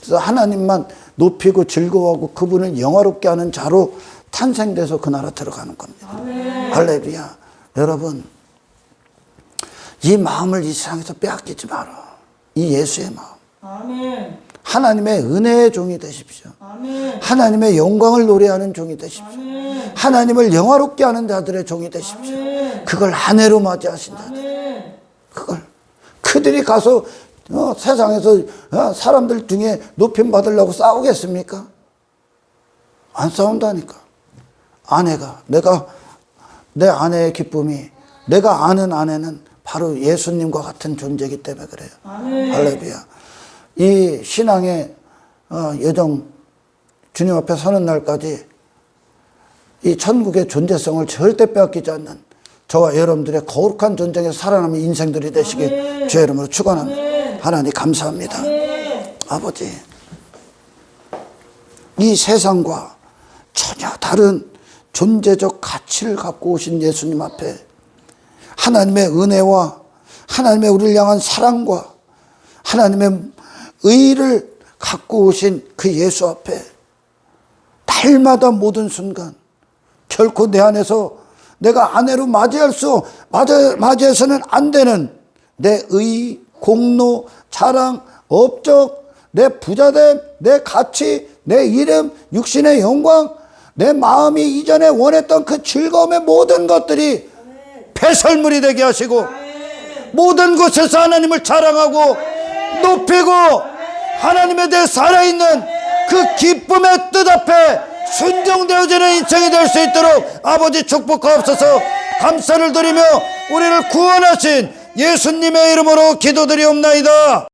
그래서 하나님만 높이고 즐거워하고 그분을 영화롭게 하는 자로 탄생돼서 그 나라 들어가는 겁니다. 아멘. 할렐루야. 여러분, 이 마음을 이 세상에서 빼앗기지 마라. 이 예수의 마음. 아멘. 하나님의 은혜의 종이 되십시오. 아멘. 하나님의 영광을 노래하는 종이 되십시오. 아멘. 하나님을 영화롭게 하는 자들의 종이 되십시오. 아멘. 그걸 아내로 맞이하신 자들. 아멘. 그걸 그들이 가서 세상에서 사람들 중에 높임 받으려고 싸우겠습니까? 안 싸운다니까. 아내가, 내 아내의 기쁨이, 내가 아는 아내는 바로 예수님과 같은 존재이기 때문에 그래요. 아멘. 할렐루야. 이 신앙의 여정, 주님 앞에 서는 날까지 이 천국의 존재성을 절대 빼앗기지 않는 저와 여러분들의 거룩한 전쟁에서 살아남은 인생들이 되시길 주의 이름으로 축원합니다. 하나님 감사합니다. 아버지, 이 세상과 전혀 다른 존재적 가치를 갖고 오신 예수님 앞에 하나님의 은혜와 하나님의 우리를 향한 사랑과 하나님의 의를 갖고 오신 그 예수 앞에 날마다 모든 순간 결코 내 안에서 내가 아내로 맞이해서는 안 되는 내 의, 공로, 자랑, 업적, 내 부자됨, 내 가치, 내 이름, 육신의 영광, 내 마음이 이전에 원했던 그 즐거움의 모든 것들이 배설물이 되게 하시고 모든 곳에서 하나님을 자랑하고 높이고 하나님에 대해 살아있는 그 기쁨의 뜻 앞에 순종되어지는 인생이 될 수 있도록 아버지 축복하옵소서. 감사를 드리며 우리를 구원하신 예수님의 이름으로 기도드리옵나이다.